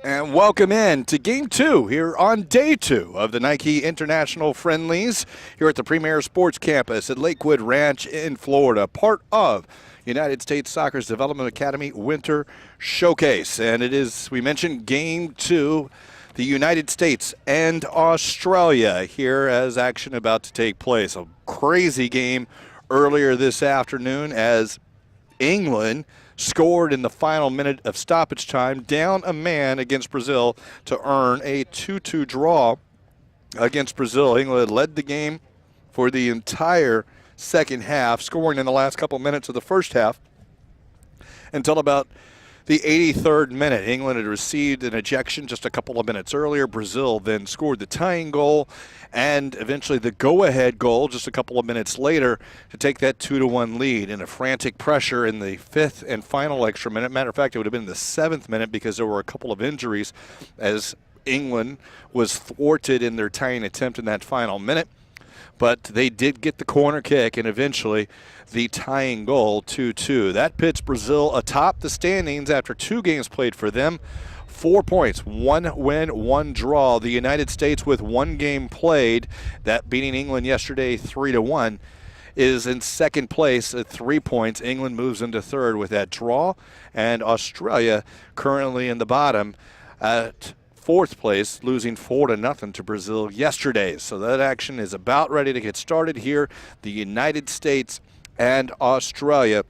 And welcome in to Game 2 here on Day 2 of the Nike International Friendlies here at the Premier Sports Campus at Lakewood Ranch in Florida, part of United States Soccer's Development Academy Winter Showcase. And it is, we mentioned, Game 2, the United States and Australia here as action about to take place. A crazy game earlier this afternoon as England scored in the final minute of stoppage time, down a man against Brazil to earn a 2-2 draw against Brazil. England led the game for the entire second half, scoring in the last couple minutes of the first half until about the 83rd minute. England had received an ejection just a couple of minutes earlier. Brazil then scored the tying goal and eventually the go-ahead goal just a couple of minutes later to take that 2-1 lead in a frantic pressure in the fifth and final extra minute. Matter of fact, it would have been the 7th minute because there were a couple of injuries as England was thwarted in their tying attempt in that final minute. But they did get the corner kick and eventually the tying goal, 2-2. That puts Brazil atop the standings after 2 games played for them. 4 points, 1 win, 1 draw. The United States with 1 game played, that beating England yesterday 3-1, is in second place at 3 points. England moves into third with that draw, and Australia currently in the bottom at 4th place, losing 4-0 to Brazil yesterday. So that action is about ready to get started here. The United States and Australia,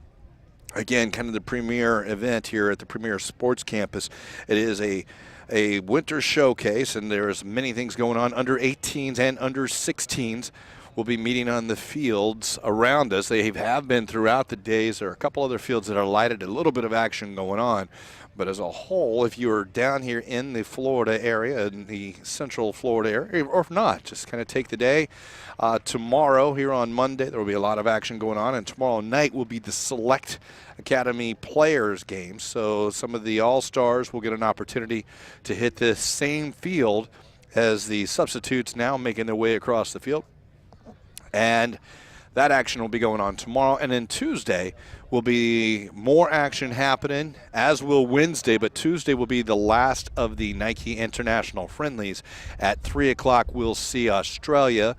again, kind of the premier event here at the Premier Sports Campus. It is a winter showcase, and there's many things going on. Under 18s and under 16s will be meeting on the fields around us. They have been throughout the days. There are a couple other fields that are lighted, a little bit of action going on. But as a whole, if you're down here in the Florida area, in the central Florida area, or if not, just kind of take the day. Tomorrow, here on Monday, there will be a lot of action going on, and tomorrow night will be the Select Academy Players game. So some of the All-Stars will get an opportunity to hit this same field as the substitutes now making their way across the field. And that action will be going on tomorrow. And then Tuesday will be more action happening, as will Wednesday. But Tuesday will be the last of the Nike International Friendlies. At 3 o'clock, we'll see Australia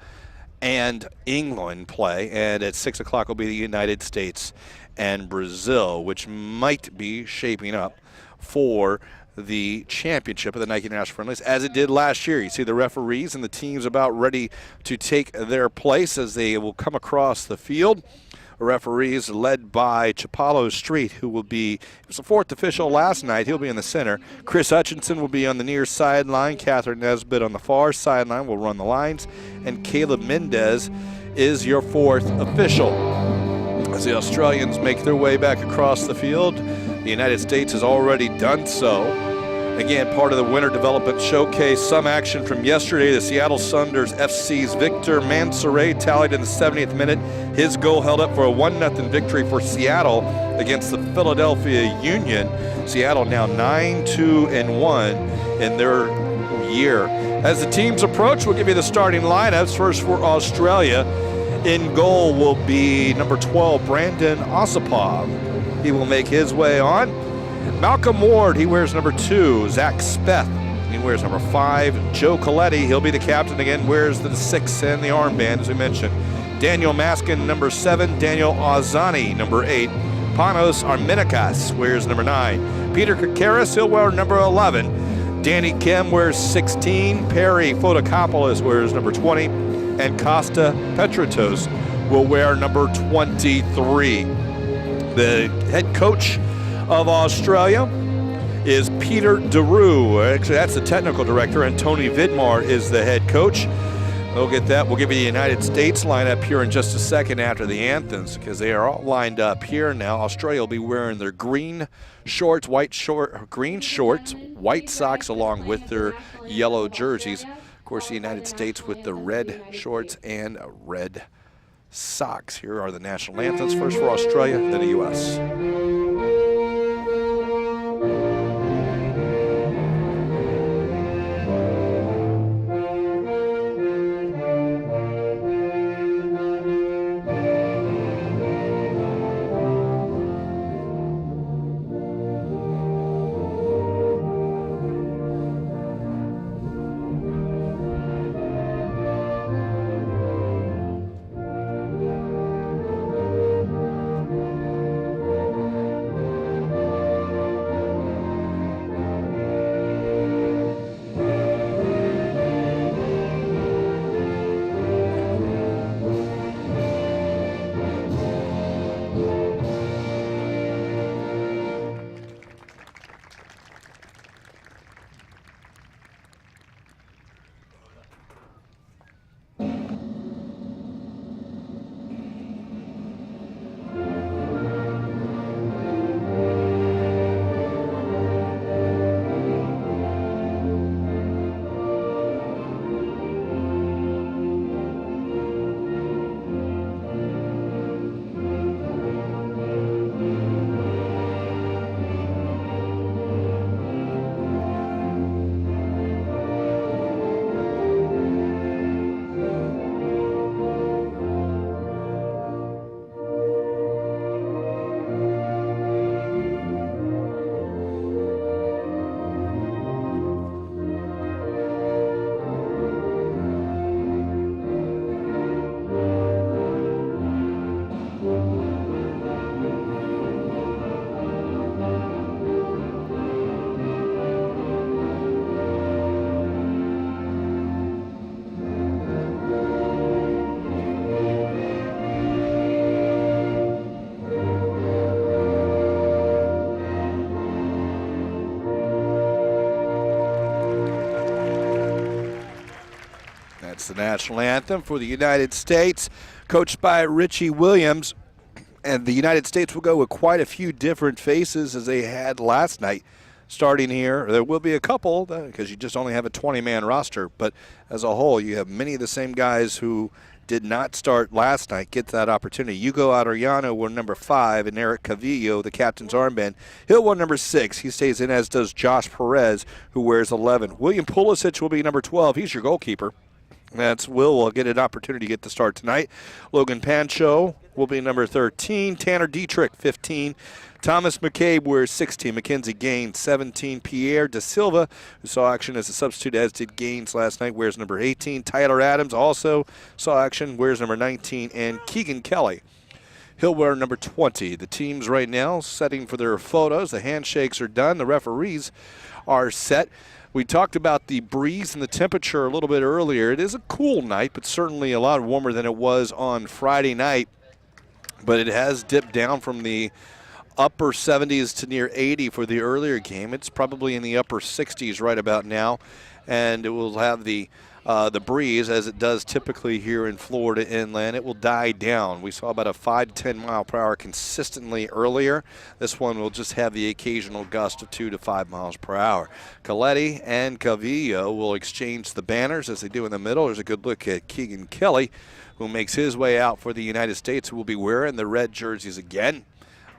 and England play. And at 6 o'clock will be the United States and Brazil, which might be shaping up for the championship of the Nike International Friendlies, as it did last year. You see the referees and the teams about ready to take their place as they will come across the field. Referees led by Chapalo Street, who will be, he was the 4th official last night. He'll be in the center. Chris Hutchinson will be on the near sideline. Catherine Nesbitt on the far sideline will run the lines. And Caleb Mendez is your 4th official. As the Australians make their way back across the field, the United States has already done so. Again, part of the Winter Development Showcase. Some action from yesterday. The Seattle Sounders FC's Victor Mansoret tallied in the 70th minute. His goal held up for a 1-0 victory for Seattle against the Philadelphia Union. Seattle now 9-2-1 in their year. As the teams approach, we'll give you the starting lineups. First for Australia. In goal will be number 12, Brandon Osipov. He will make his way on. Malcolm Ward, he wears number 2. Zach Speth, he wears number 5. Joe Coletti, he'll be the captain again, wears the 6 and the armband, as we mentioned. Daniel Maskin, number 7. Daniel Ozani, number 8. Panos Arminikas wears number 9. Peter Kakaris, he'll wear number 11. Danny Kim wears 16. Perry Fotokopoulos wears number 20. And Costa Petratos will wear number 23. The head coach of Australia is Peter DeRue. Actually, that's the technical director, and Tony Vidmar is the head coach. We'll get that. We'll give you the United States lineup here in just a second after the anthems, because they are all lined up here now. Australia will be wearing their green shorts, white socks, along with their yellow jerseys. Of course, the United States with the red shorts and red socks. Here are the national anthems. First for Australia, then the U.S. the national anthem for the United States, coached by Richie Williams. And the United States will go with quite a few different faces as they had last night. Starting here, there will be a couple because you just only have a 20-man roster. But as a whole, you have many of the same guys who did not start last night get that opportunity. Hugo Adriano wore number 5, and Eric Cavillo, the captain's armband, he'll wear number 6. He stays in, as does Josh Perez, who wears 11. William Pulisic will be number 12. He's your goalkeeper. That's will get an opportunity to get the start tonight. Logan Pancho will be number 13. Tanner Dietrich, 15. Thomas McCabe wears 16. Mackenzie Gaines, 17. Pierre Da Silva, who saw action as a substitute, as did Gaines last night, wears number 18. Tyler Adams also saw action, wears number 19. And Keegan Kelly, he'll wear number 20. The teams right now setting for their photos. The handshakes are done. The referees are set. We talked about the breeze and the temperature a little bit earlier. It is a cool night, but certainly a lot warmer than it was on Friday night. But it has dipped down from the upper 70s to near 80 for the earlier game. It's probably in the upper 60s right about now, and it will have the breeze, as it does typically here in Florida inland. It will die down. We saw about a 5 to 10 mile per hour consistently earlier. This one will just have the occasional gust of 2 to 5 miles per hour. Coletti and Cavillo will exchange the banners as they do in the middle. There's a good look at Keegan Kelly, who makes his way out for the United States, who will be wearing the red jerseys again.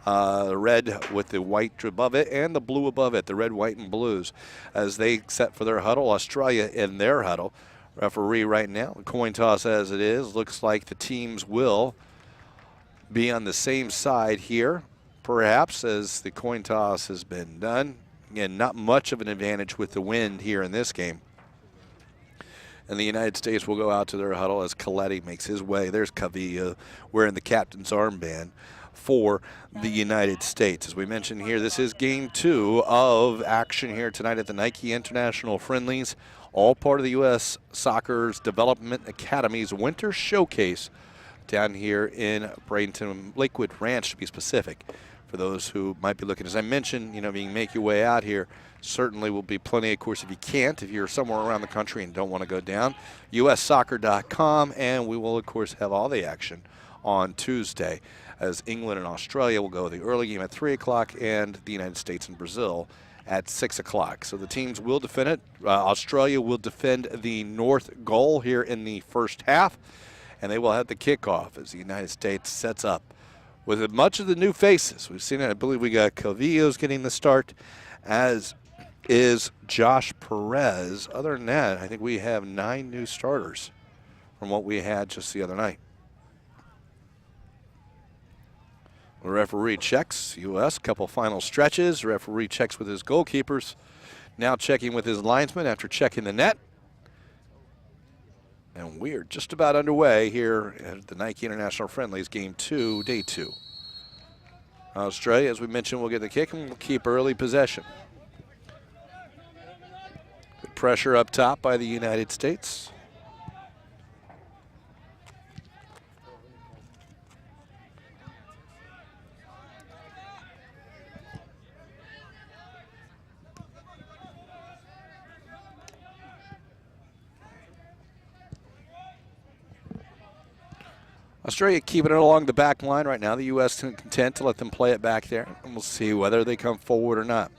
Red with the white above it and the blue above it, the red, white, and blues, as they set for their huddle. Australia in their huddle. Referee right now, the coin toss as it is. Looks like the teams will be on the same side here, perhaps, as the coin toss has been done. Again, not much of an advantage with the wind here in this game. And the United States will go out to their huddle as Coletti makes his way. There's Cavillo wearing the captain's armband for the United States. As we mentioned here, this is game 2 of action here tonight at the Nike International Friendlies, all part of the U.S. Soccer's Development Academy's Winter Showcase down here in Bradenton, Lakewood Ranch to be specific. For those who might be looking, as I mentioned, you can make your way out here. Certainly will be plenty, of course, if you can't, if you're somewhere around the country and don't want to go down, ussoccer.com, and we will, of course, have all the action on Tuesday, as England and Australia will go the early game at 3 o'clock and the United States and Brazil at 6 o'clock. So the teams will defend it. Australia will defend the north goal here in the first half, and they will have the kickoff as the United States sets up with much of the new faces. We've seen it. I believe we got Cavillo's getting the start, as is Josh Perez. Other than that, I think we have 9 new starters from what we had just the other night. The referee checks, U.S., couple final stretches. The referee checks with his goalkeepers. Now checking with his linesman after checking the net. And we are just about underway here at the Nike International Friendlies, game 2, day 2. Australia, as we mentioned, will get the kick and will keep early possession. Good pressure up top by the United States. Australia keeping it along the back line right now. The U.S. is content to let them play it back there, and we'll see whether they come forward or not.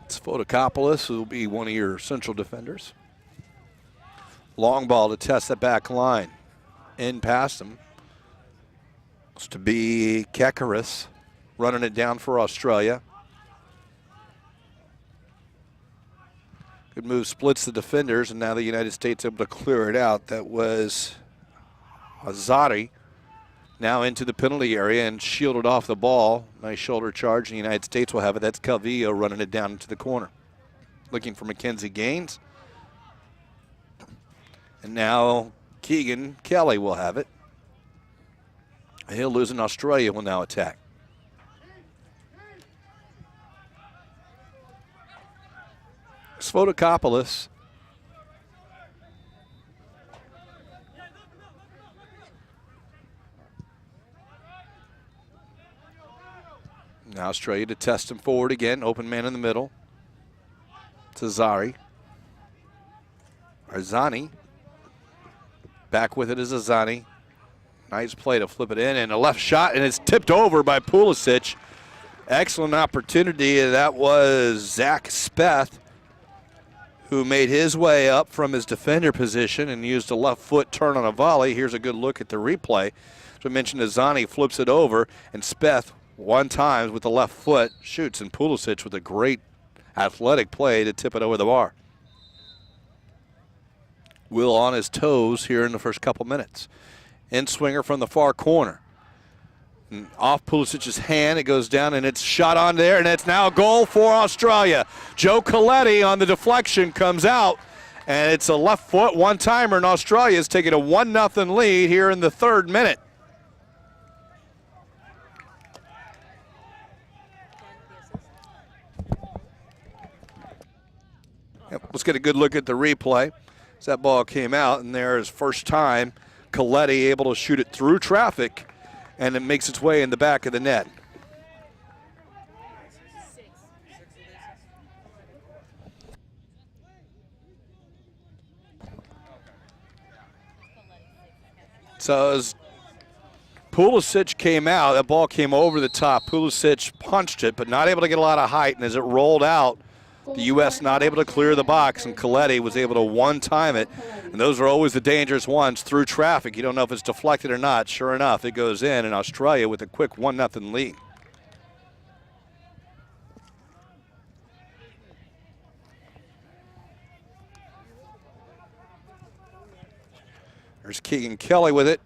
It's Fotokopoulos, who will be one of your central defenders. Long ball to test that back line. In past him. It's to be Kekaris running it down for Australia. Good move, splits the defenders, and now the United States able to clear it out. That was Azari now into the penalty area and shielded off the ball. Nice shoulder charge, and the United States will have it. That's Cavillo running it down into the corner. Looking for Mackenzie Gaines. And now Keegan Kelly will have it. He'll lose, and Australia will now attack. Fotokopoulos. Now Australia to test him forward again. Open man in the middle. to Zari. Arzani. Back with it is Arzani. Nice play to flip it in, and a left shot, and it's tipped over by Pulisic. Excellent opportunity. That was Zach Speth, who made his way up from his defender position and used a left foot turn on a volley. Here's a good look at the replay. As I mentioned, Arzani flips it over, and Speth, one time with the left foot, shoots, and Pulisic with a great athletic play to tip it over the bar. Will on his toes here in the first couple minutes. In swinger from the far corner. And off Pulisic's hand, it goes down, and it's shot on there, and it's now a goal for Australia. Joe Coletti on the deflection comes out, and it's a left foot one-timer, and Australia's taking a 1-0 lead here in the 3rd minute. Yep, let's get a good look at the replay. As that ball came out, and there's first time Coletti able to shoot it through traffic, and it makes its way in the back of the net. So as Pulisic came out, that ball came over the top. Pulisic punched it, but not able to get a lot of height, and as it rolled out, the U.S. not able to clear the box, and Coletti was able to one-time it. And those are always the dangerous ones through traffic. You don't know if it's deflected or not. Sure enough, it goes in, and Australia with a quick 1-0 lead. There's Keegan Kelly with it.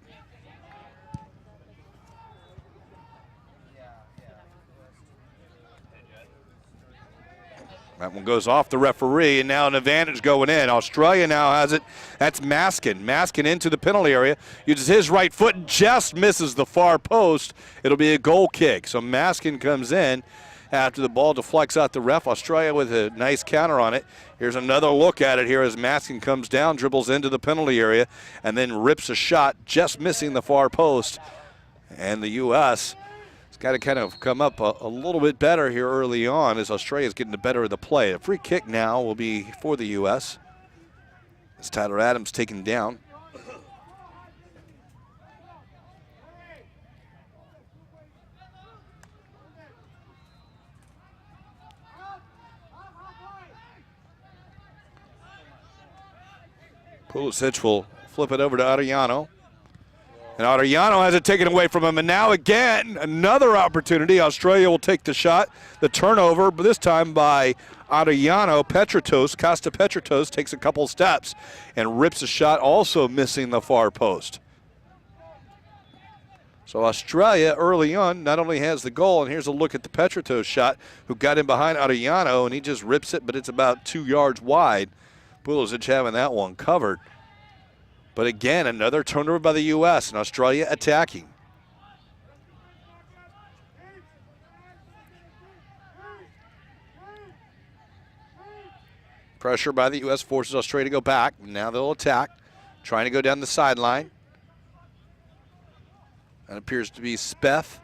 That one goes off the referee, and now an advantage going in. Australia now has it. That's Maskin. Maskin into the penalty area. Uses his right foot and just misses the far post. It'll be a goal kick. So Maskin comes in after the ball deflects out the ref. Australia with a nice counter on it. Here's another look at it here as Maskin comes down, dribbles into the penalty area, and then rips a shot, just missing the far post. And the U.S. got to kind of come up a little bit better here early on as Australia's getting the better of the play. A free kick now will be for the U.S. as Tyler Adams taken down. Pulisic will flip it over to Adriano. And Adriano has it taken away from him. And now again, another opportunity. Australia will take the shot. The turnover, but this time by Adriano. Petratos, Costa Petratos takes a couple steps and rips a shot, also missing the far post. So Australia early on not only has the goal, and here's a look at the Petratos shot, who got in behind Adriano, and he just rips it, but it's about 2 yards wide. Pulisic having that one covered. But again, another turnover by the U.S. and Australia attacking. Pressure by the U.S. forces Australia to go back. Now they'll attack, trying to go down the sideline. That appears to be Speth.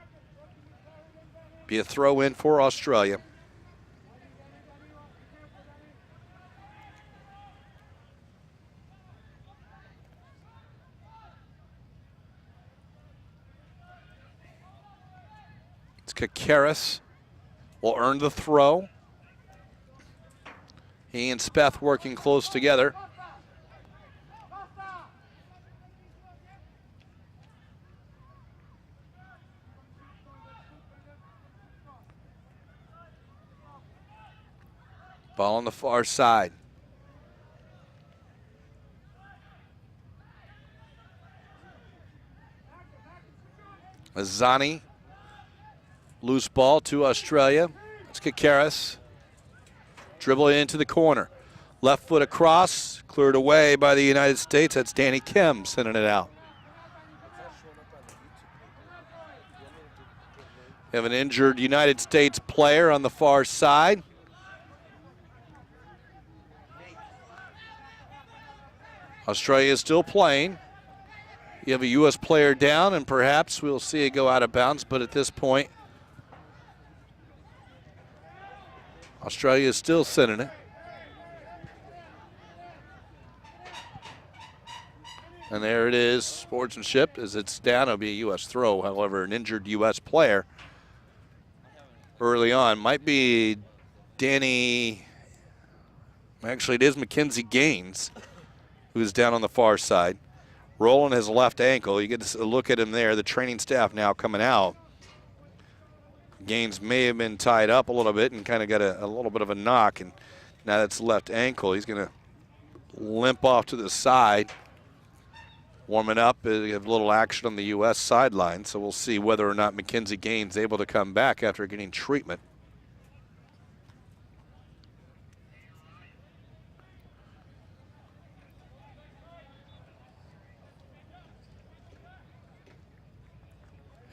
Be a throw in for Australia. Kakaris will earn the throw. He and Speth working close together. Ball on the far side. Arzani. Loose ball to Australia. It's Kakaris. Dribble it into the corner. Left foot across. Cleared away by the United States. That's Danny Kim sending it out. We have an injured United States player on the far side. Australia is still playing. You have a U.S. player down, and perhaps we'll see it go out of bounds, but at this point, Australia is still sending it. And there it is, sportsmanship as it's down. It'll be a U.S. throw. However, an injured U.S. player early on might be Danny. Actually, it is Mackenzie Gaines, who's down on the far side, rolling his left ankle. You get a look at him there. The training staff now coming out. Gaines may have been tied up a little bit and kind of got a little bit of a knock, and now that's left ankle. He's going to limp off to the side. Warming up, we have a little action on the U.S. sideline, so we'll see whether or not Mackenzie Gaines is able to come back after getting treatment.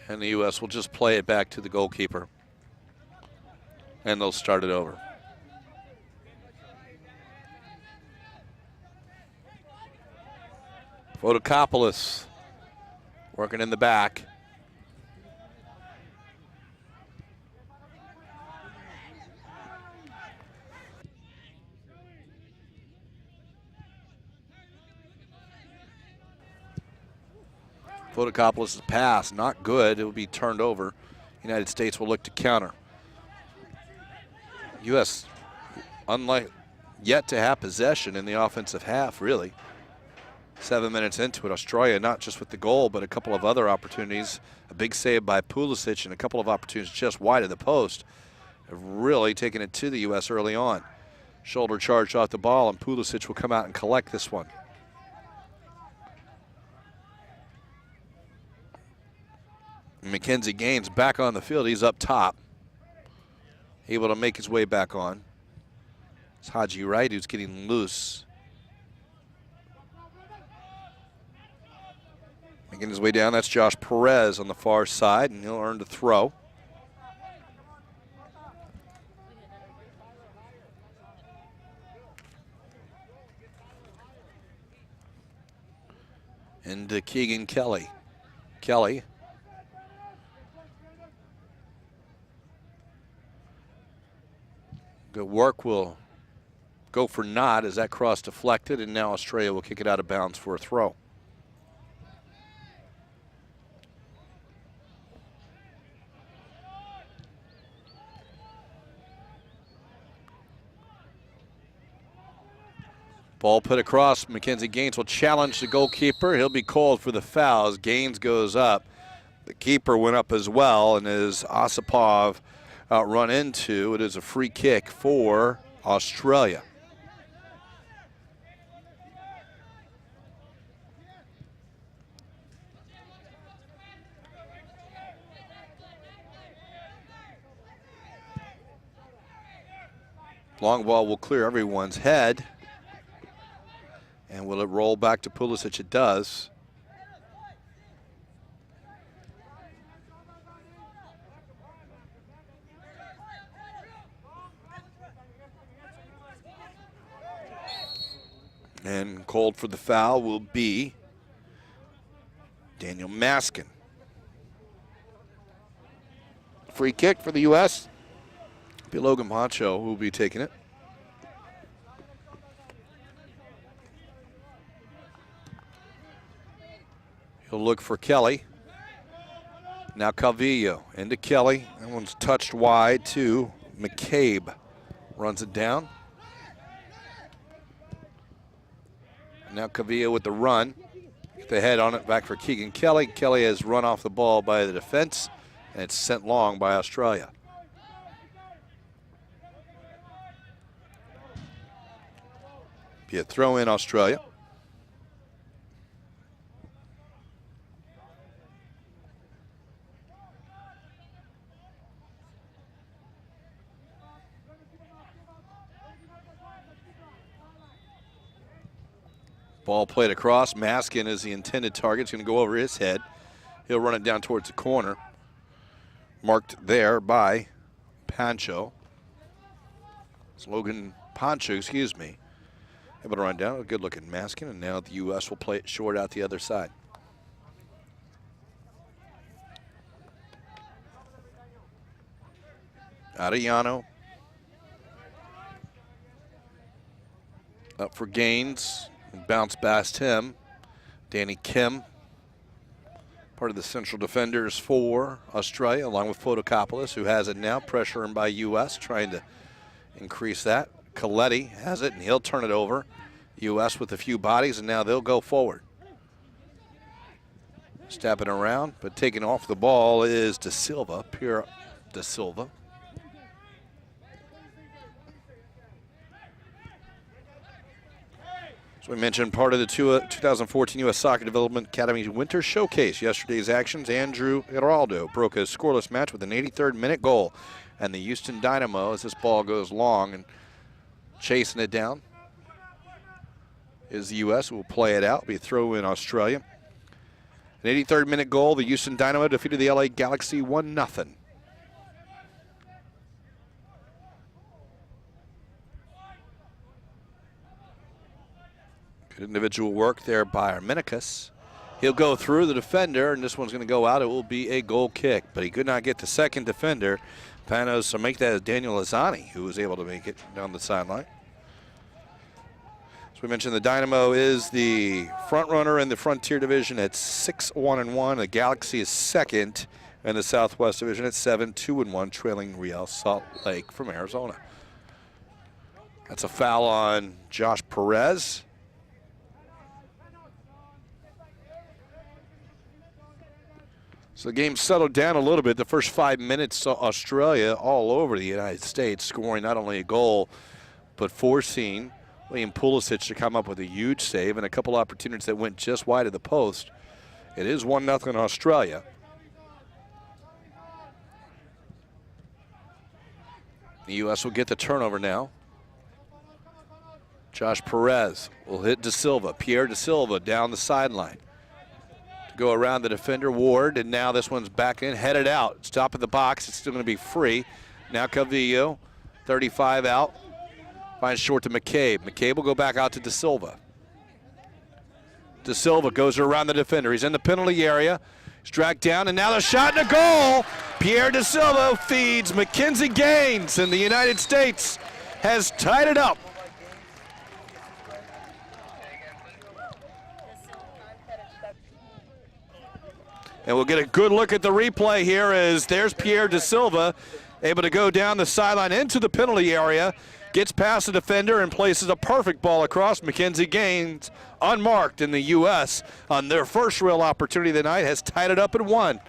And the U.S. will just play it back to the goalkeeper. And they'll start it over. Fotokopoulos working in the back. Fotokopoulos' pass, not good. It will be turned over. United States will look to counter. U.S. unlike yet to have possession in the offensive half, really. 7 minutes into it, Australia not just with the goal, but a couple of other opportunities. A big save by Pulisic and a couple of opportunities just wide of the post have really taken it to the U.S. early on. Shoulder charge off the ball, and Pulisic will come out and collect this one. Mackenzie Gaines back on the field. He's up top, able to make his way back on. It's Haji Wright who's getting loose. Making his way down, that's Josh Perez on the far side, and he'll earn the throw. Into Keegan Kelly. Kelly. Good work will go for naught as that cross deflected, and now Australia will kick it out of bounds for a throw. Ball put across. Mackenzie Gaines will challenge the goalkeeper. He'll be called for the foul as Gaines goes up. The keeper went up as well, and as Osipov run into, it is a free kick for Australia. Long ball will clear everyone's head. And will it roll back to Pulisic? It does. And called for the foul will be Daniel Maskin. Free kick for the U.S. It'll be Logan Poncho who will be taking it. He'll look for Kelly. Now Calvillo into Kelly. That one's touched wide to McCabe. Runs it down. Now Calvillo with the run. Get the head on it back for Keegan Kelly. Kelly has run off the ball by the defense, and it's sent long by Australia. Be a throw in Australia. Ball played across. Maskin is the intended target. It's going to go over his head. He'll run it down towards the corner. Marked there by Pancho. It's Logan Poncho, excuse me. Able to run down. A good looking Maskin. And now the U.S. will play it short out the other side. Arellano. Up for Gaines. Bounce past him. Danny Kim, part of the central defenders for Australia, along with Fotokopoulos, who has it now. Pressure in by U.S., trying to increase that. Coletti has it, and he'll turn it over. U.S. with a few bodies, and now they'll go forward. Stepping around, but taking off the ball is De Silva, Pierre De Silva. As we mentioned, part of the 2014 U.S. Soccer Development Academy's Winter Showcase. Yesterday's actions, Andrew Giraldo broke a scoreless match with an 83rd minute goal. And the Houston Dynamo, as this ball goes long and chasing it down, is the U.S. who will play it out. Be a throw in Australia. An 83rd minute goal. The Houston Dynamo defeated the LA Galaxy 1-0. Good individual work there by Arminikas. He'll go through the defender, and this one's going to go out. It will be a goal kick, but he could not get the second defender. Panos, so make that as Daniel Lozani, who was able to make it down the sideline. As we mentioned, the Dynamo is the front runner in the Frontier Division at 6-1-1. The Galaxy is second in the Southwest Division at 7-2-1, trailing Real Salt Lake from Arizona. That's a foul on Josh Perez. So the game settled down a little bit. The first 5 minutes saw Australia all over the United States, scoring not only a goal, but forcing Liam Pulisic to come up with a huge save and a couple opportunities that went just wide of the post. It is 1-0 Australia. The U.S. will get the turnover now. Josh Perez will hit De Silva. Pierre De Silva down the sideline. Go around the defender, Ward, and now this one's back in, headed out. It's top of the box. It's still going to be free. Now Cavillo, 35 out. Finds short to McCabe. McCabe will go back out to De Silva. De Silva goes around the defender. He's in the penalty area. He's dragged down, and now the shot and a goal. Pierre De Silva feeds Mackenzie Gaines, and the United States has tied it up. And we'll get a good look at the replay here as there's Pierre De Silva able to go down the sideline into the penalty area, gets past the defender and places a perfect ball across. Mackenzie Gaines, unmarked, in the U.S. on their first real opportunity of the night, has tied it up at 1.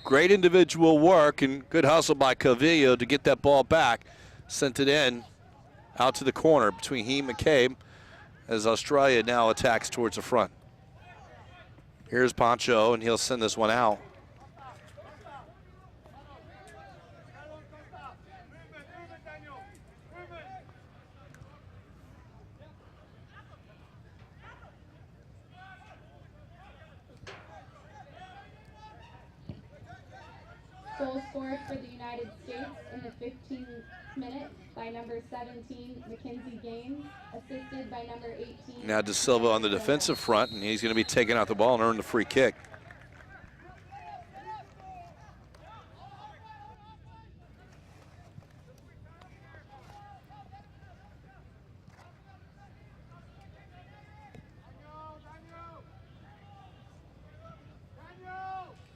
Great individual work and good hustle by Cavillo to get that ball back. Sent it in, out to the corner between he and McCabe as Australia now attacks towards the front. Here's Pancho, and he'll send this one out. Goal scored for the United States in the 15th minute by number 17, Mackenzie Gaines, assisted by number 18. Now De Silva on the defensive front, and he's going to be taking out the ball and earn the free kick.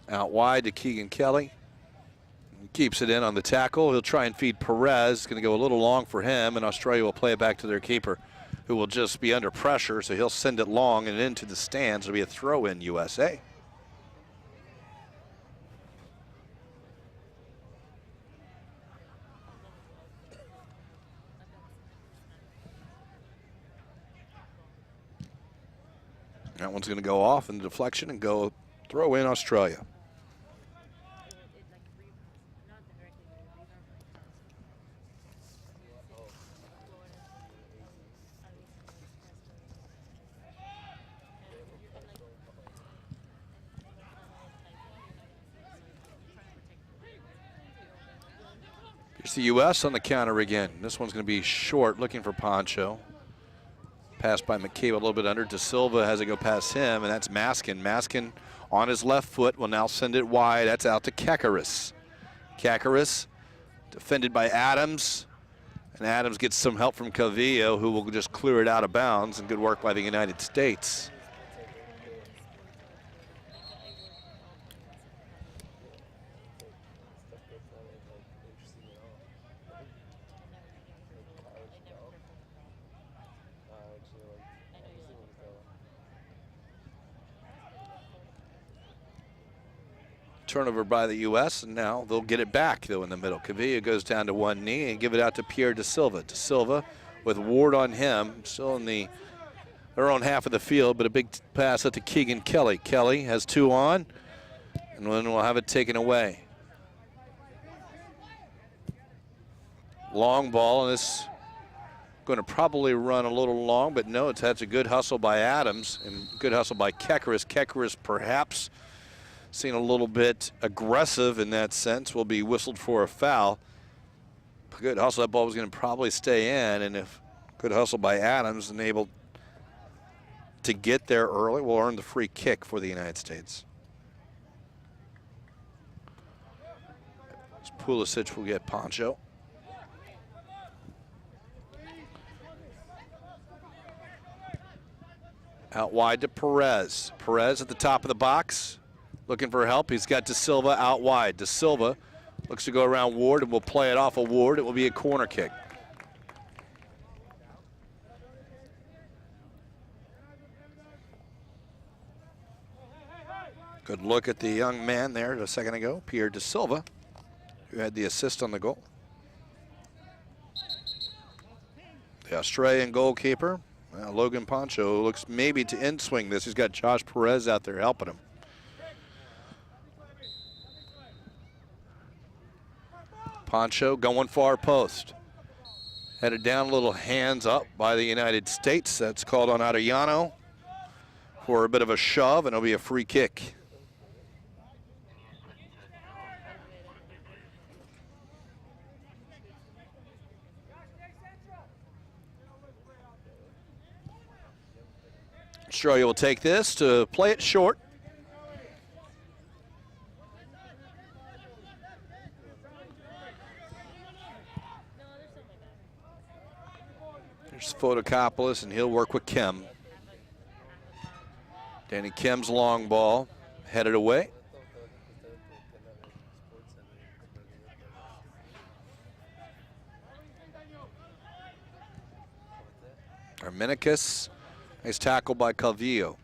Out wide to Keegan Kelly. Keeps it in on the tackle. He'll try and feed Perez. Going to go a little long for him, and Australia will play it back to their keeper, who will just be under pressure, so he'll send it long and into the stands. It'll be a throw-in USA. That one's going to go off in the deflection and go throw in Australia. Here's the U.S. on the counter again. This one's going to be short, looking for Pancho. Passed by McCabe a little bit under. De Silva has it go past him, and that's Maskin. Maskin on his left foot will now send it wide. That's out to Kekaris. Kakaris defended by Adams. And Adams gets some help from Calvillo, who will just clear it out of bounds, and good work by the United States. Turnover by the U.S., and now they'll get it back, though, in the middle. Calvillo goes down to one knee and give it out to Pierre De Silva. De Silva with Ward on him, still in their own half of the field, but a big pass out to Keegan Kelly. Kelly has 2 on, and then we'll have it taken away. Long ball, and this going to probably run a little long, but no, that's a good hustle by Adams and good hustle by Kekaris. Kekaris perhaps seen a little bit aggressive in that sense, will be whistled for a foul. Good hustle, that ball was going to probably stay in, and if good hustle by Adams and able to get there early, will earn the free kick for the United States. Pulisic will get Poncho. Out wide to Perez. Perez at the top of the box. Looking for help. He's got De Silva out wide. De Silva looks to go around Ward and will play it off of Ward. It will be a corner kick. Good look at the young man there a second ago, Pierre De Silva, who had the assist on the goal. The Australian goalkeeper, Logan Poncho, looks maybe to in-swing this. He's got Josh Perez out there helping him. Poncho going far post. Headed down a little, hands up by the United States. That's called on Arellano for a bit of a shove, and it'll be a free kick. Australia will take this to play it short. There's Fotokopoulos, and he'll work with Kim. Danny Kim's long ball headed away. Arminicus, nice tackle by Calvillo.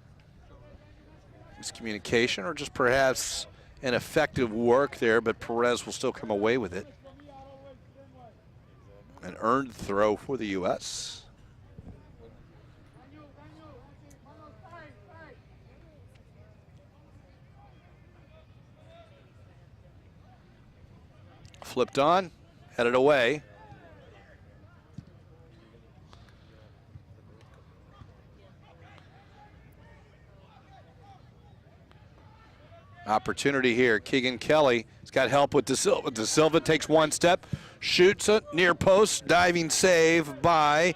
Miscommunication or just perhaps an effective work there, but Perez will still come away with it. An earned throw for the U.S. Flipped on, headed away. Opportunity here. Keegan Kelly has got help with De Silva. De Silva takes one step, shoots it near post, diving save by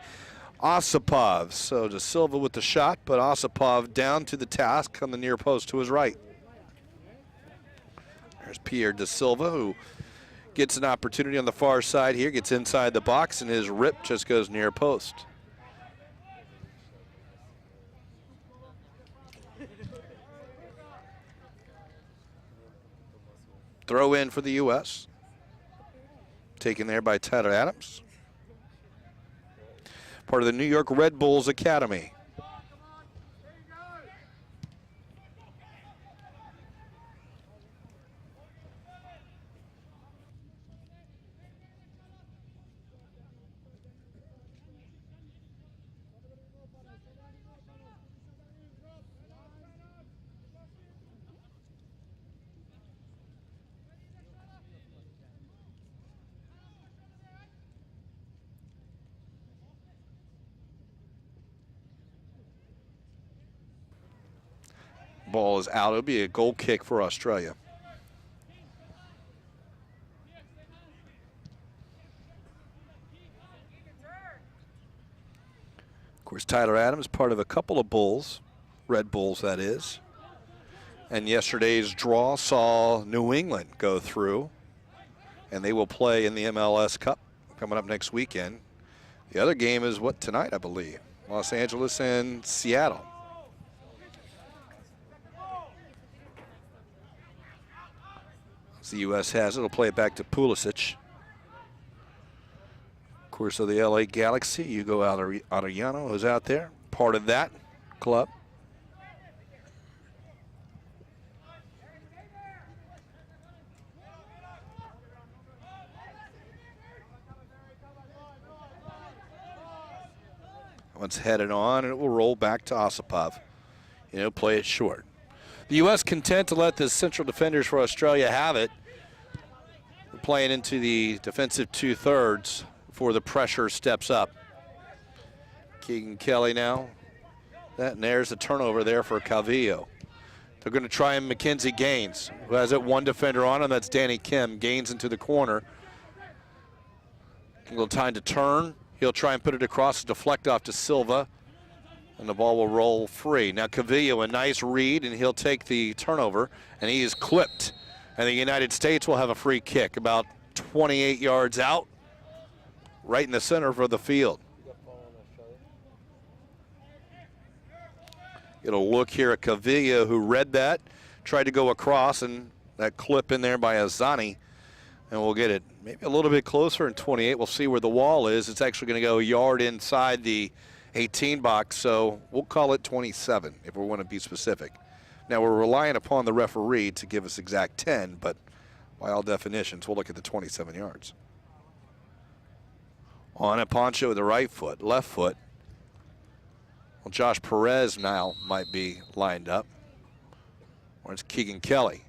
Osipov. So De Silva with the shot, but Osipov down to the task on the near post to his right. There's Pierre De Silva, who gets an opportunity on the far side here, gets inside the box, and his rip just goes near post. Throw in for the U.S. Taken there by Tyler Adams. Part of the New York Red Bulls Academy. Ball is out. It'll be a goal kick for Australia. Of course, Tyler Adams, part of a couple of Bulls, Red Bulls that is. And yesterday's draw saw New England go through and they will play in the MLS Cup coming up next weekend. The other game is tonight, I believe. Los Angeles and Seattle. As the U.S. has it, it'll play it back to Pulisic. Of course, of the LA Galaxy, Hugo Arellano is out there, part of that club. Once headed on, and it will roll back to Osipov. Play it short. The U.S. content to let the central defenders for Australia have it. They're playing into the defensive two-thirds before the pressure steps up. Keegan Kelly now. And there's a turnover there for Calvillo. They're going to try him Mackenzie Gaines, who has it one defender on him. That's Danny Kim. Gaines into the corner. A little time to turn. He'll try and put it across, deflect off to Silva, and the ball will roll free. Now Calvillo, a nice read, and he'll take the turnover, and he is clipped. And the United States will have a free kick about 28 yards out, right in the center for the field. Get a look here at Calvillo, who read that, tried to go across, and that clip in there by Azani. And we'll get it maybe a little bit closer in 28. We'll see where the wall is. It's actually going to go a yard inside the 18 box, so we'll call it 27 if we want to be specific. Now, we're relying upon the referee to give us exact 10, but by all definitions, we'll look at the 27 yards. On a Poncho with the right foot, left foot. Well, Josh Perez now might be lined up. Or it's Keegan Kelly,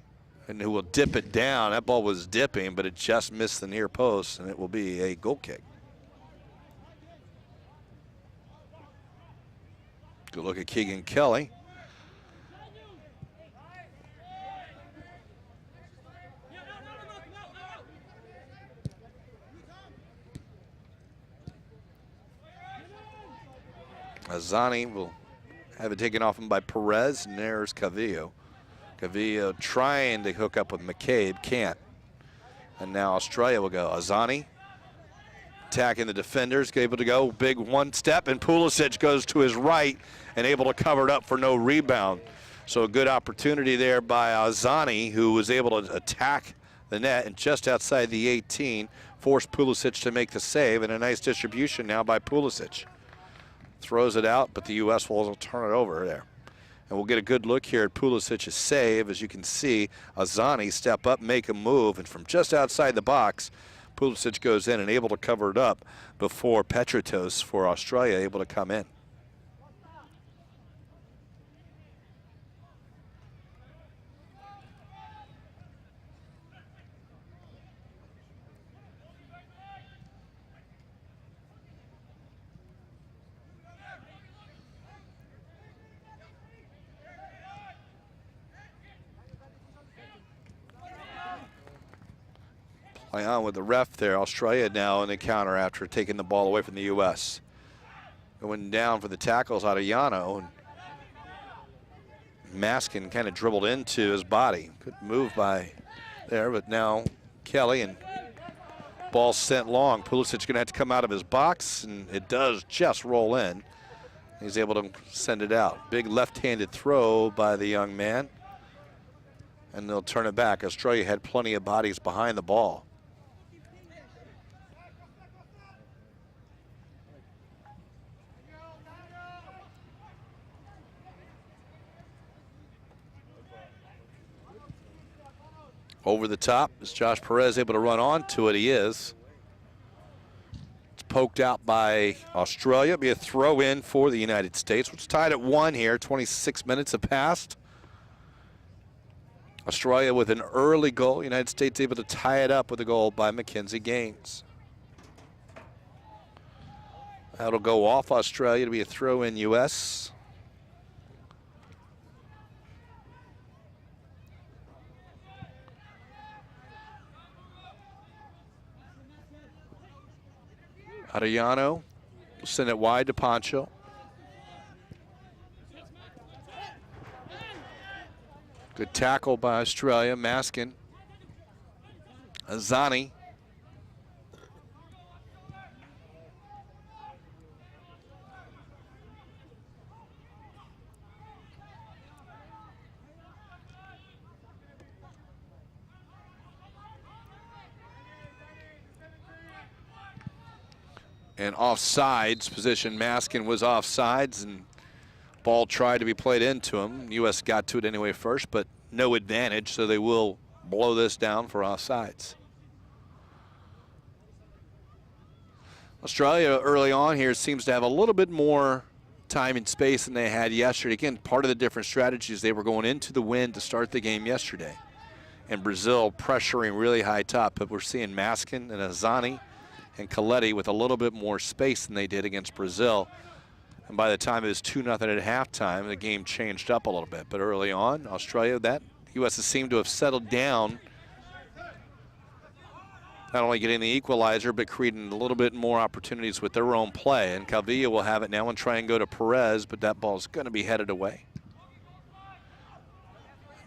and who will dip it down. That ball was dipping, but it just missed the near post, and it will be a goal kick. Good look at Keegan Kelly. Azani will have it taken off him by Perez, and there's Calvillo. Calvillo trying to hook up with McCabe, can't. And now Australia will go. Azani attacking the defenders, able to go big one step, and Pulisic goes to his right and able to cover it up for no rebound. So a good opportunity there by Azani, who was able to attack the net and just outside the 18, forced Pulisic to make the save, and a nice distribution now by Pulisic. Throws it out, but the U.S. will turn it over there. And we'll get a good look here at Pulisic's save. As you can see, Azani step up, make a move, and from just outside the box, Pulisic goes in and able to cover it up before Petritos for Australia able to come in. Play on with the ref there. Australia now in the counter after taking the ball away from the U.S. Going down for the tackles out of Yano. Maskin kind of dribbled into his body. Good move by there, but now Kelly, and ball sent long. Pulisic going to have to come out of his box, and it does just roll in. He's able to send it out. Big left-handed throw by the young man. And they'll turn it back. Australia had plenty of bodies behind the ball. Over the top, is Josh Perez able to run onto it? He is. It's poked out by Australia. It'll be a throw in for the United States, which is tied at 1 here. 26 minutes have passed. Australia with an early goal. United States able to tie it up with a goal by Mackenzie Gaines. That'll go off Australia to be a throw in U.S. Arellano will send it wide to Poncho. Good tackle by Australia. Maskin. Azani And offsides position. Maskin was offsides, and ball tried to be played into him. U.S. got to it anyway first, but no advantage, so they will blow this down for offsides. Australia early on here seems to have a little bit more time and space than they had yesterday. Again, part of the different strategies, they were going into the wind to start the game yesterday. And Brazil pressuring really high top, but we're seeing Maskin and Azani and Coletti with a little bit more space than they did against Brazil. And by the time it was 2-0 at halftime, the game changed up a little bit. But early on, Australia, that U.S. has seemed to have settled down, not only getting the equalizer, but creating a little bit more opportunities with their own play. And Calvillo will have it now and try and go to Perez, but that ball's going to be headed away.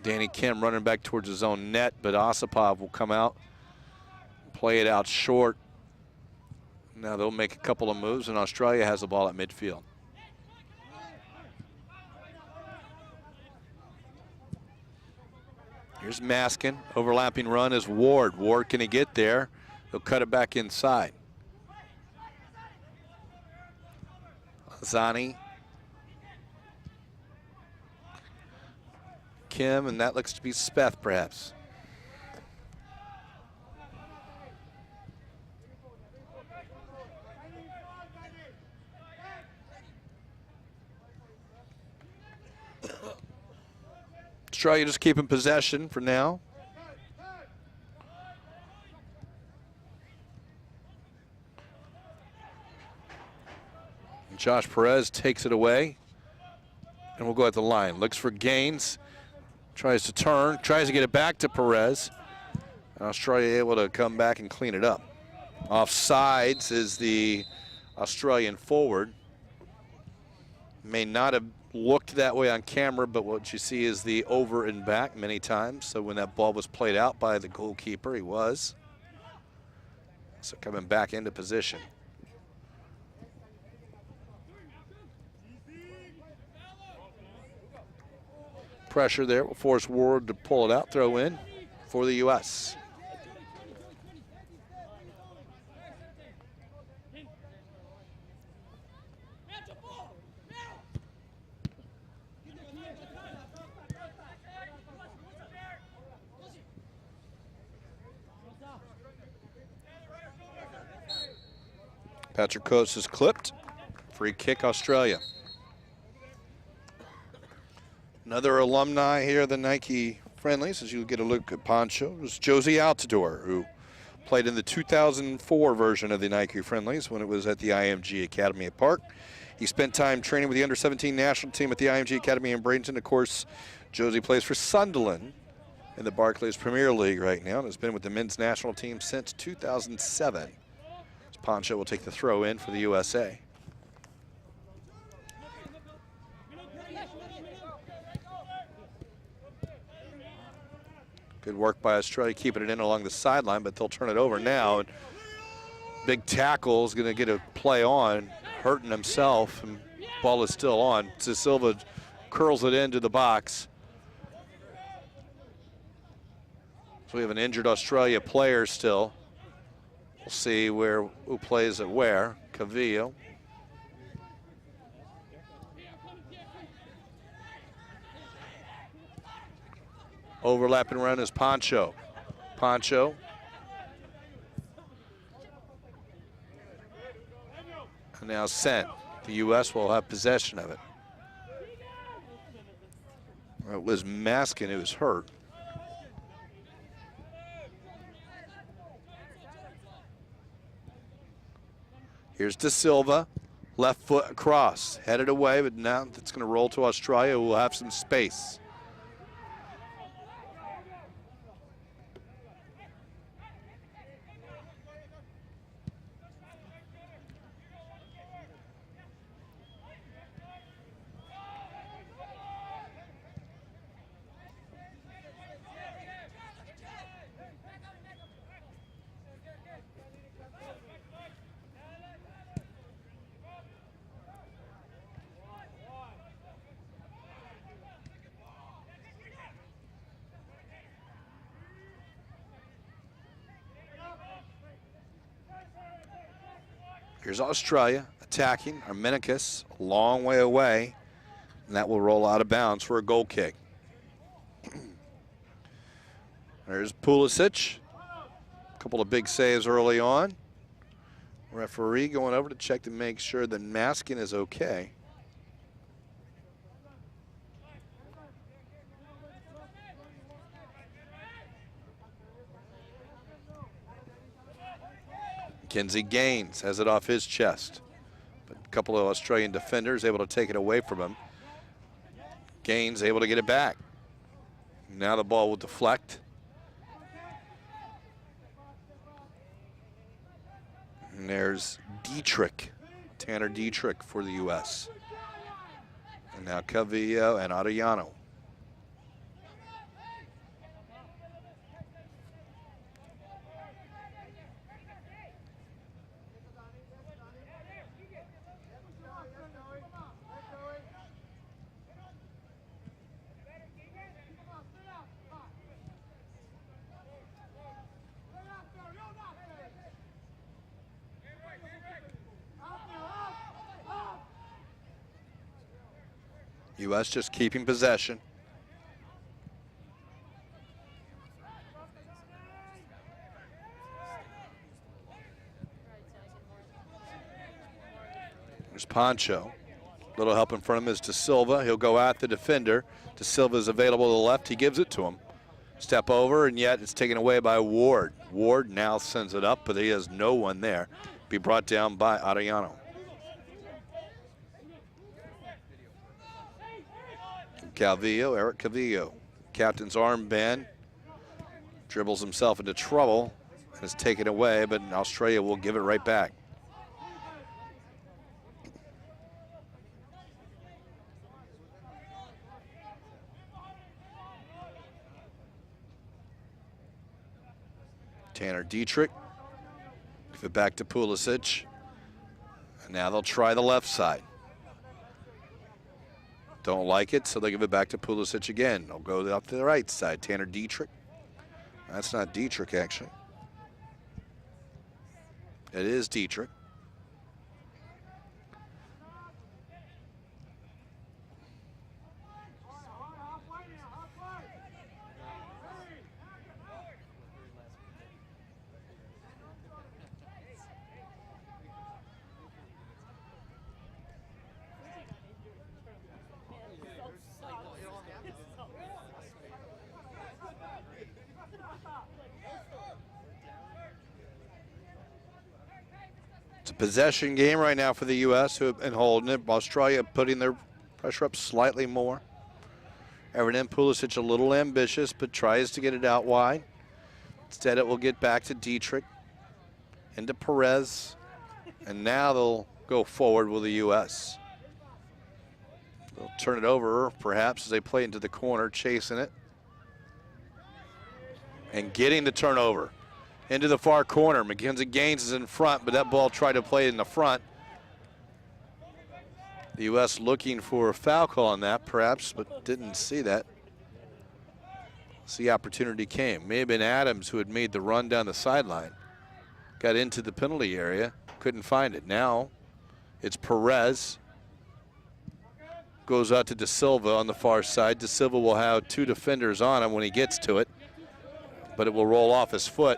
Danny Kim running back towards his own net, but Osipov will come out, play it out short. Now they'll make a couple of moves, and Australia has the ball at midfield. Here's Maskin. Overlapping run is Ward. Ward, can he get there? He'll cut it back inside. Zani. Kim, and that looks to be Speth, perhaps. Australia just keeping possession for now. And Josh Perez takes it away. And we'll go at the line. Looks for Gaines. Tries to turn. Tries to get it back to Perez. And Australia able to come back and clean it up. Offsides is the Australian forward. May not have looked that way on camera, but what you see is the over and back many times. So when that ball was played out by the goalkeeper, he was. So coming back into position. Pressure there will force Ward to pull it out, throw in for the U.S. Patrick Coates is clipped. Free kick, Australia. Another alumni here at the Nike Friendlies, as you get a look at Poncho, was Josie Altidore, who played in the 2004 version of the Nike Friendlies when it was at the IMG Academy at Park. He spent time training with the under-17 national team at the IMG Academy in Bradenton. Of course, Josie plays for Sunderland in the Barclays Premier League right now and has been with the men's national team since 2007. Poncho will take the throw in for the USA. Good work by Australia keeping it in along the sideline, but they'll turn it over now. And big tackle is going to get a play on, hurting himself, and ball is still on. De Silva curls it into the box. So we have an injured Australia player still. We'll see who plays it where. Cavillo. Overlapping run is Poncho. Poncho. And now sent. The U.S. will have possession of it. It was Maskin who was hurt. Here's De Silva, left foot across, headed away, but now it's going to roll to Australia, who will have some space. Here's Australia attacking. Armenicus a long way away, and that will roll out of bounds for a goal kick. There's Pulisic. A couple of big saves early on. Referee going over to check to make sure that Maskin is okay. Mackenzie Gaines has it off his chest. But a couple of Australian defenders able to take it away from him. Gaines able to get it back. Now the ball will deflect. And there's Dietrich, Tanner Dietrich for the U.S. And now Calvillo and Arellano. U.S. just keeping possession. There's Poncho. Little help in front of him is De Silva. He'll go at the defender. De Silva is available to the left. He gives it to him. Step over, and yet it's taken away by Ward. Ward now sends it up, but he has no one there. Be brought down by Arellano. Calvillo, Eric Calvillo. Captain's armband. Dribbles himself into trouble and is taken away, but Australia will give it right back. Tanner Dietrich. Give it back to Pulisic. And now they'll try the left side. Don't like it, so they give it back to Pulisic again. They'll go up to the right side. Tanner Dietrich. That's not Dietrich, actually. It is Dietrich. It's a possession game right now for the U.S. who have been holding it. Australia putting their pressure up slightly more. Everton Pulisic a little ambitious, but tries to get it out wide. Instead, it will get back to Dietrich, into Perez, and now they'll go forward with the U.S. They'll turn it over, perhaps, as they play into the corner, chasing it. And getting the turnover. Into the far corner. Mackenzie Gaines is in front, but that ball tried to play in the front. The U.S. looking for a foul call on that, perhaps, but didn't see that. So the opportunity came. May have been Adams who had made the run down the sideline. Got into the penalty area, couldn't find it. Now it's Perez. Goes out to De Silva on the far side. De Silva will have two defenders on him when he gets to it, but it will roll off his foot.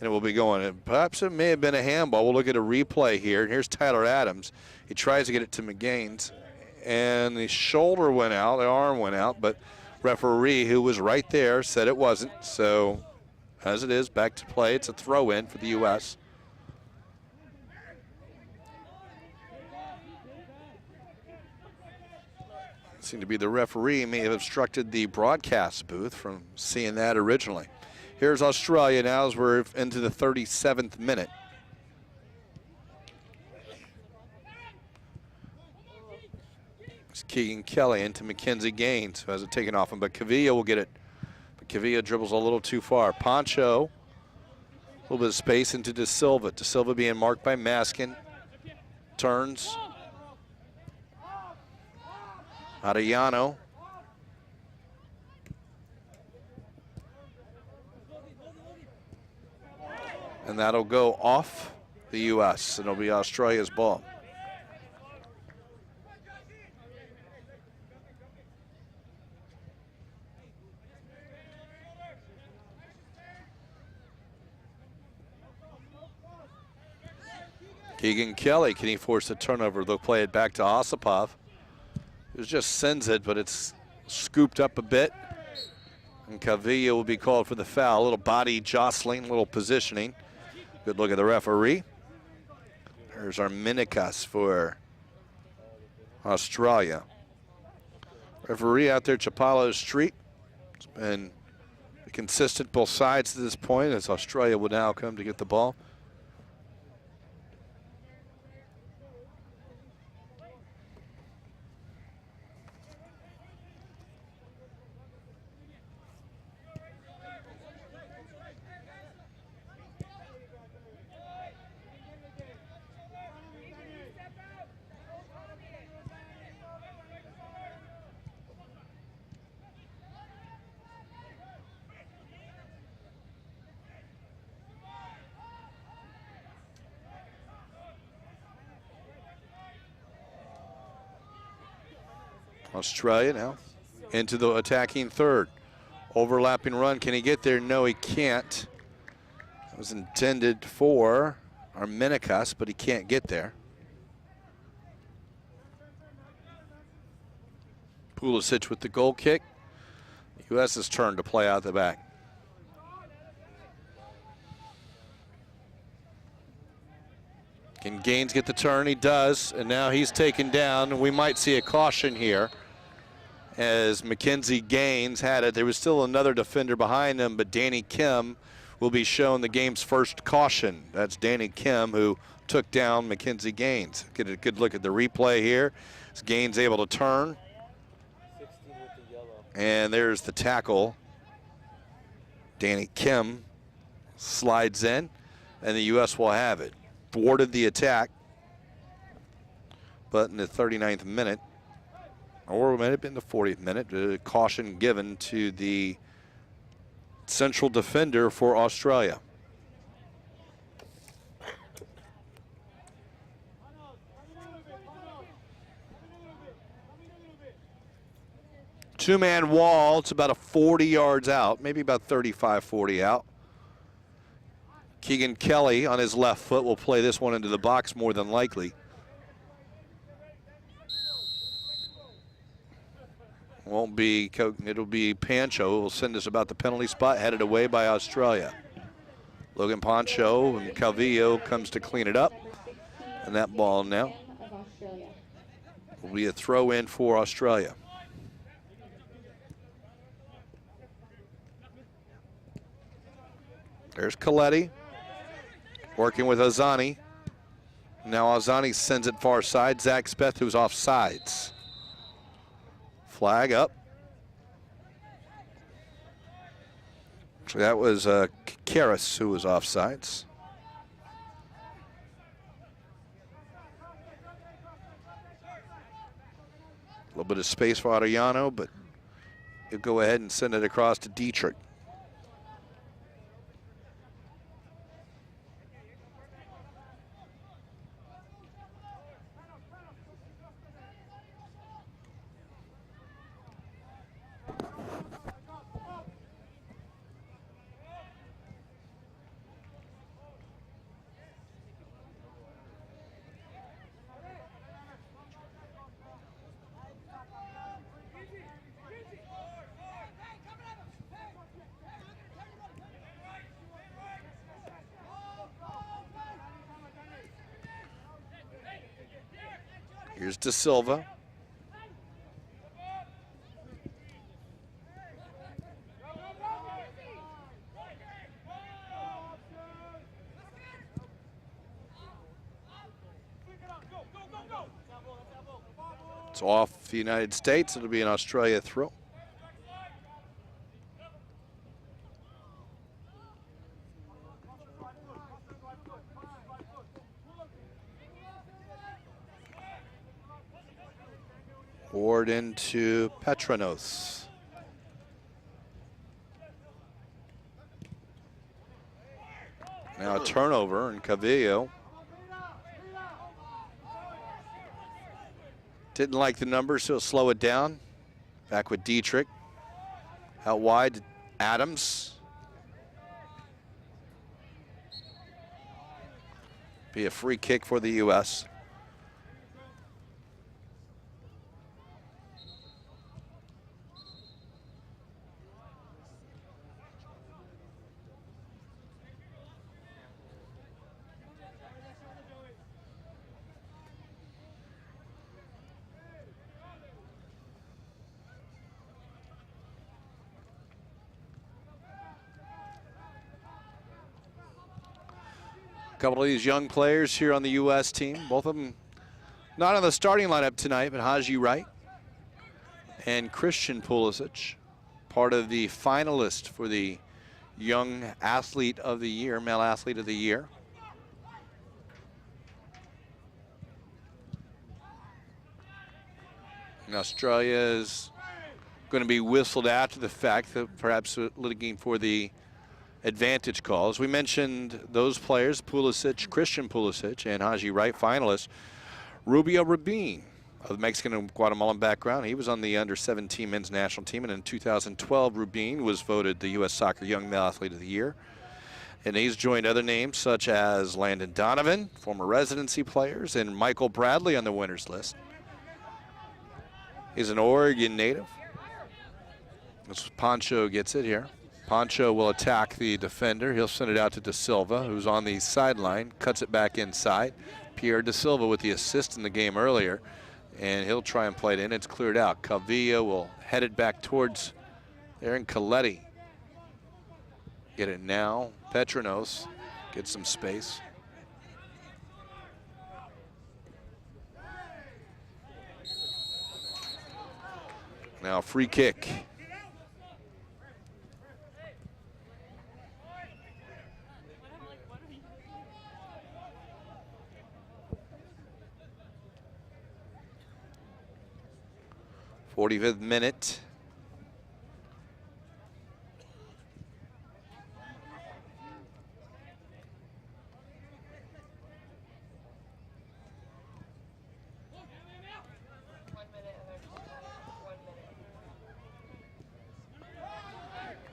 And it will be going. Perhaps it may have been a handball. We'll look at a replay here. And here's Tyler Adams. He tries to get it to McGaines. And the shoulder went out, the arm went out, but referee, who was right there, said it wasn't. So, as it is, back to play. It's a throw-in for the U.S. It seemed to be the referee may have obstructed the broadcast booth from seeing that originally. Here's Australia now as we're into the 37th minute. It's Keegan Kelly into Mackenzie Gaines, who has it taken off him, but Calvillo will get it. But Calvillo dribbles a little too far. Poncho, a little bit of space into De Silva. De Silva being marked by Maskin. Turns. Arellano. And that'll go off the U.S. It'll be Australia's ball. Keegan Kelly, can he force a turnover? They'll play it back to Osipov. It just sends it, but it's scooped up a bit. And Calvillo will be called for the foul. A little body jostling, a little positioning. Good look at the referee. There's our Minikas for Australia. Referee out there, Chapalo Street. It's been consistent both sides to this point as Australia will now come to get the ball. Australia now into the attacking third. Overlapping run, can he get there? No, he can't. It was intended for Arminikas, but he can't get there. Pulisic with the goal kick. U.S.'s turn to play out the back. Can Gaines get the turn? He does, and now he's taken down. We might see a caution here as Mackenzie Gaines had it. There was still another defender behind him, but Danny Kim will be shown the game's first caution. That's Danny Kim who took down Mackenzie Gaines. Get a good look at the replay here. Is Gaines able to turn? And there's the tackle. Danny Kim slides in, and the U.S. will have it. Thwarted the attack, but in the 39th minute, or it might have been the 40th minute, caution given to the central defender for Australia. Two-man wall, it's about 40 yards out, maybe about 35, 40 out. Keegan Kelly on his left foot will play this one into the box more than likely. Won't be, it'll be Pancho. Will send us about the penalty spot, headed away by Australia. Logan Pancho and Calvillo comes to clean it up. And that ball now will be a throw in for Australia. There's Coletti working with Azani. Now Azani sends it far side. Zach Speth, who's off sides. Flag up. Actually, that was Karras who was off sides. A little bit of space for Arellano, but he'll go ahead and send it across to Dietrich. Here's De Silva. It's off the United States. It'll be an Australia throw. Ward into Petronos. Now a turnover, and Calvillo Didn't like the numbers, so he'll slow it down. Back with Dietrich. Out wide to Adams. Be a free kick for the U.S. A couple of these young players here on the U.S. team, both of them not on the starting lineup tonight, but Haji Wright and Christian Pulisic, part of the finalist for the Young Athlete of the Year, Male Athlete of the Year. And Australia is going to be whistled after the fact that perhaps litigating for the advantage calls. We mentioned those players, Pulisic, Christian Pulisic, and Haji Wright finalists. Rubio Rubin of Mexican and Guatemalan background. He was on the under-17 men's national team, and in 2012, Rubin was voted the U.S. Soccer Young Male Athlete of the Year. And he's joined other names such as Landon Donovan, former residency players, and Michael Bradley on the winners list. He's an Oregon native. As Pancho gets it here. Pancho will attack the defender. He'll send it out to Da Silva, who's on the sideline, cuts it back inside. Pierre Da Silva with the assist in the game earlier, and he'll try and play it in. It's cleared out. Calvillo will head it back towards Aaron Coletti. Get it now. Petronos gets some space. Now free kick. '45th minute.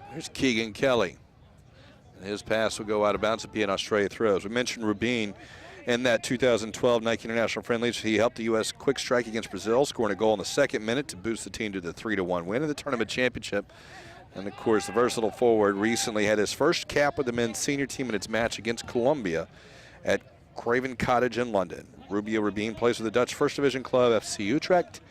There's Keegan Kelly. And his pass will go out of bounds and be an Australia throws. We mentioned Rubin in that 2012 Nike International Friendlies. He helped the U.S. quick strike against Brazil, scoring a goal in the second minute to boost the team to the 3-1 win in the tournament championship. And of course, the versatile forward recently had his first cap with the men's senior team in its match against Colombia at Craven Cottage in London. Rubio Rubin plays for the Dutch First Division club FC Utrecht,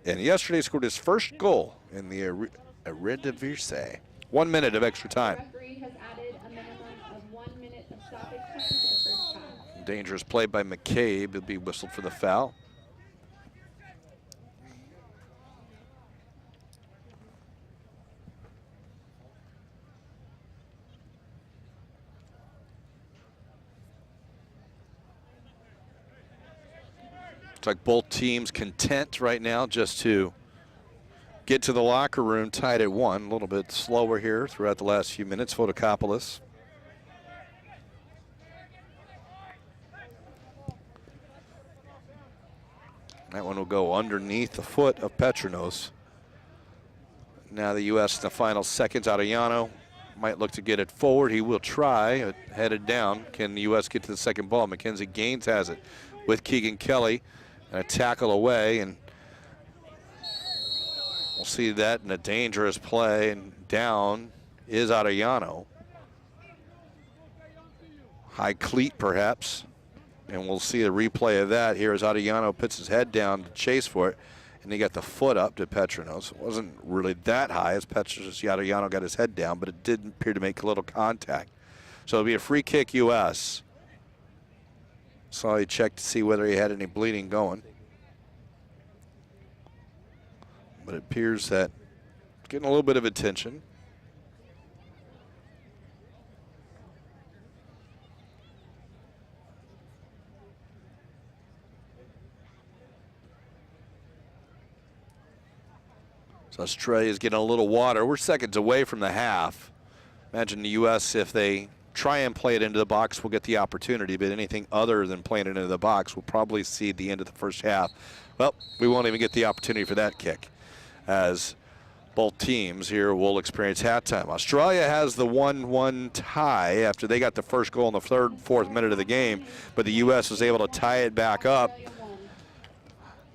and yesterday scored his first goal in the Eredivisie. 1 minute of extra time. The referee has added a minimum of 1 minute of stoppage time to the first half. Dangerous play by McCabe. He'll be whistled for the foul. It's like both teams content right now just to get to the locker room tied at 1. A little bit slower here throughout the last few minutes. Fotokopoulos. That one will go underneath the foot of Petronos. Now the U.S. in the final seconds. Arellano might look to get it forward. He will try. Headed down. Can the U.S. get to the second ball? Mackenzie Gaines has it with Keegan Kelly. And a tackle away, and we'll see that in a dangerous play. And down is Arellano. High cleat, perhaps. And we'll see a replay of that here as Arellano puts his head down to chase for it. And he got the foot up to Petronos. It wasn't really that high as Arellano got his head down, but it did appear to make a little contact. So it'll be a free kick U.S. Saw he checked to see whether he had any bleeding going. But it appears that it's getting a little bit of attention. So Australia's getting a little water. We're seconds away from the half. Imagine the U.S., if they try and play it into the box, will get the opportunity, but anything other than playing it into the box, we'll probably see the end of the first half Well, we won't even get the opportunity for that kick, as both teams here will experience halftime. Australia has the 1-1 tie after they got the first goal in the third, fourth minute of the game, but the U.S. was able to tie it back up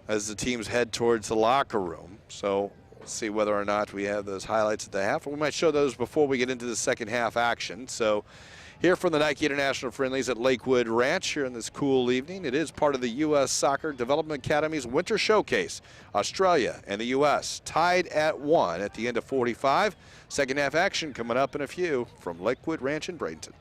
as the teams head towards the locker room. So we'll see whether or not we have those highlights at the half. We might show those before we get into the second half action. So here from the Nike International Friendlies at Lakewood Ranch here in this cool evening. It is part of the U.S. Soccer Development Academy's Winter Showcase. Australia and the U.S. tied at 1 at the end of 45. Second half action coming up in a few from Lakewood Ranch in Bradenton.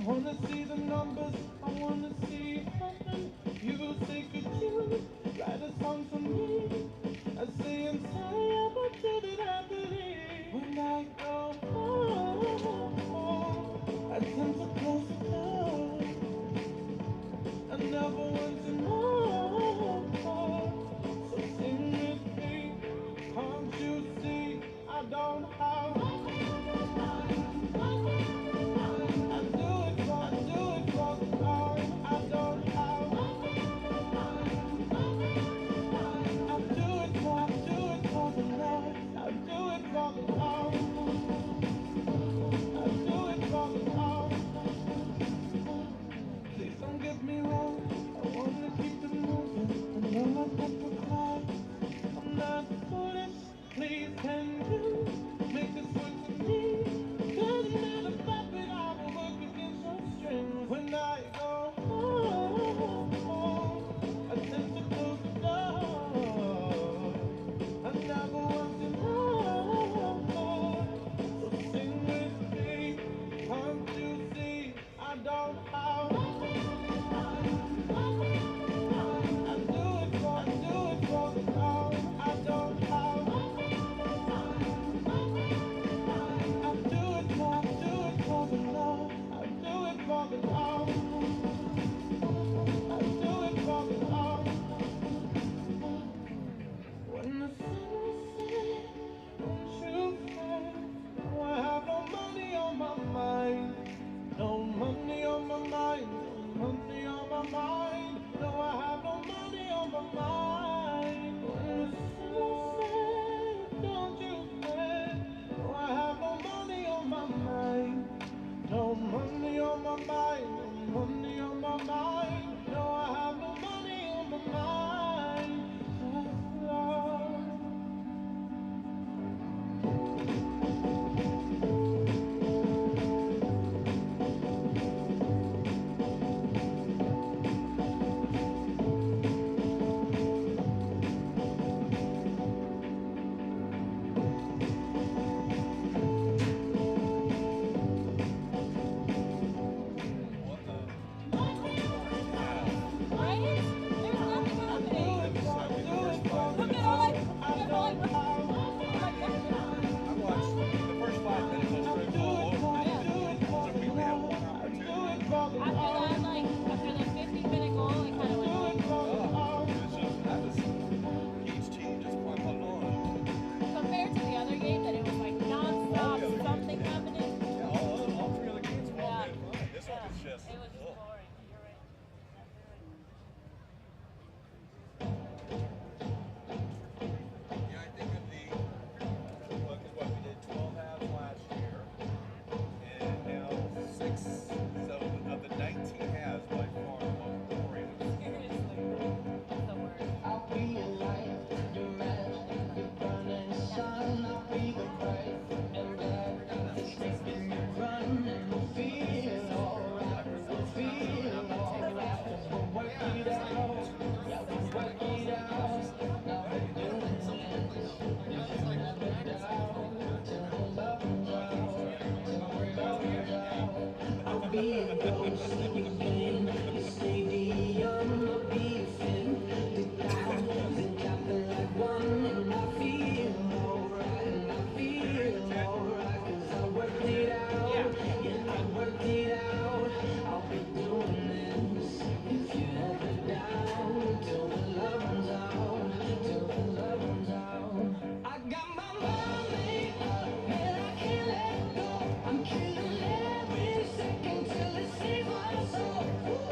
wanna see the numbers, I wanna see heaven. You say, could you write a song for me? I say and say, I'm not sure that I believe. When I go home, I tend to close the door. I never want to know. So sing with me, can't you see I don't have. Please don't get me wrong, I wanna keep it moving. I know I'm not for cloud, I'm not foolish. Please can you make this work for me? 'Cause I'm not a puppet, I will work against your strings. When I go home, I tend to close the door. I never want to know. So sing with me, can't you see I don't have. When the sun sets, don't you fret. No, I have no money on my mind. No money on my mind. No money on my mind. No, I have no money on my mind. When the sun sets, don't you fret. No, I have no money on my mind. No money on my mind. No money on my mind. No, I have no money on my mind. Just love. I'm killing every second till it saves my soul.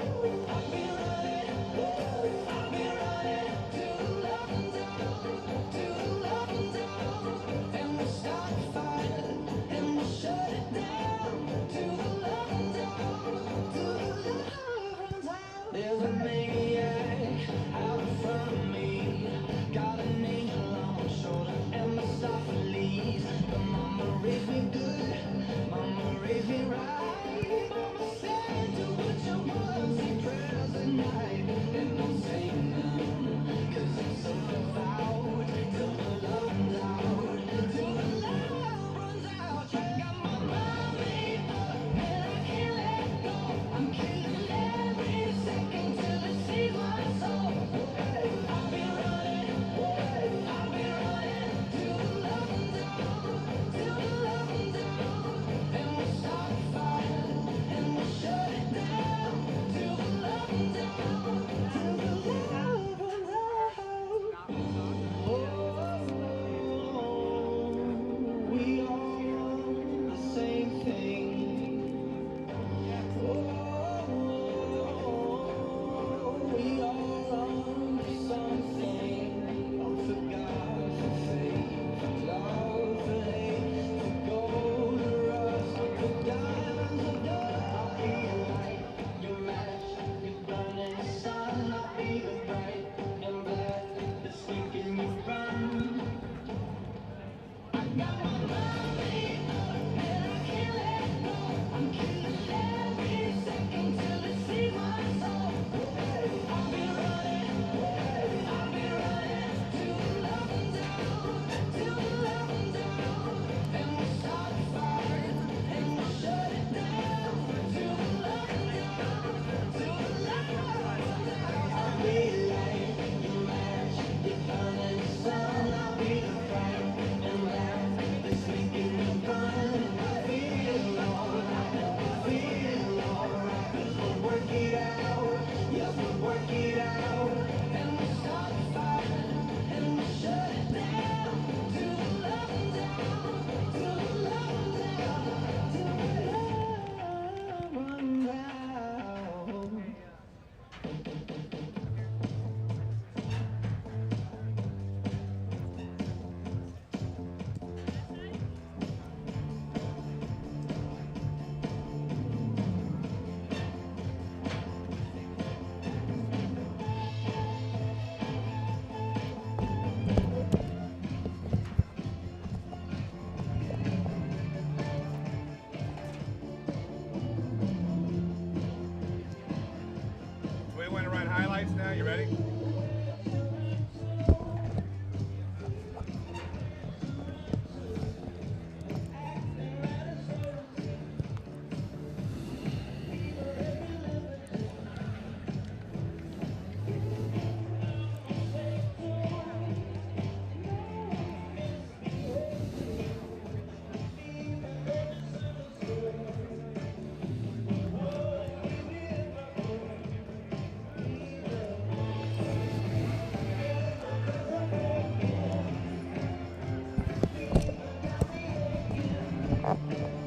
you ready?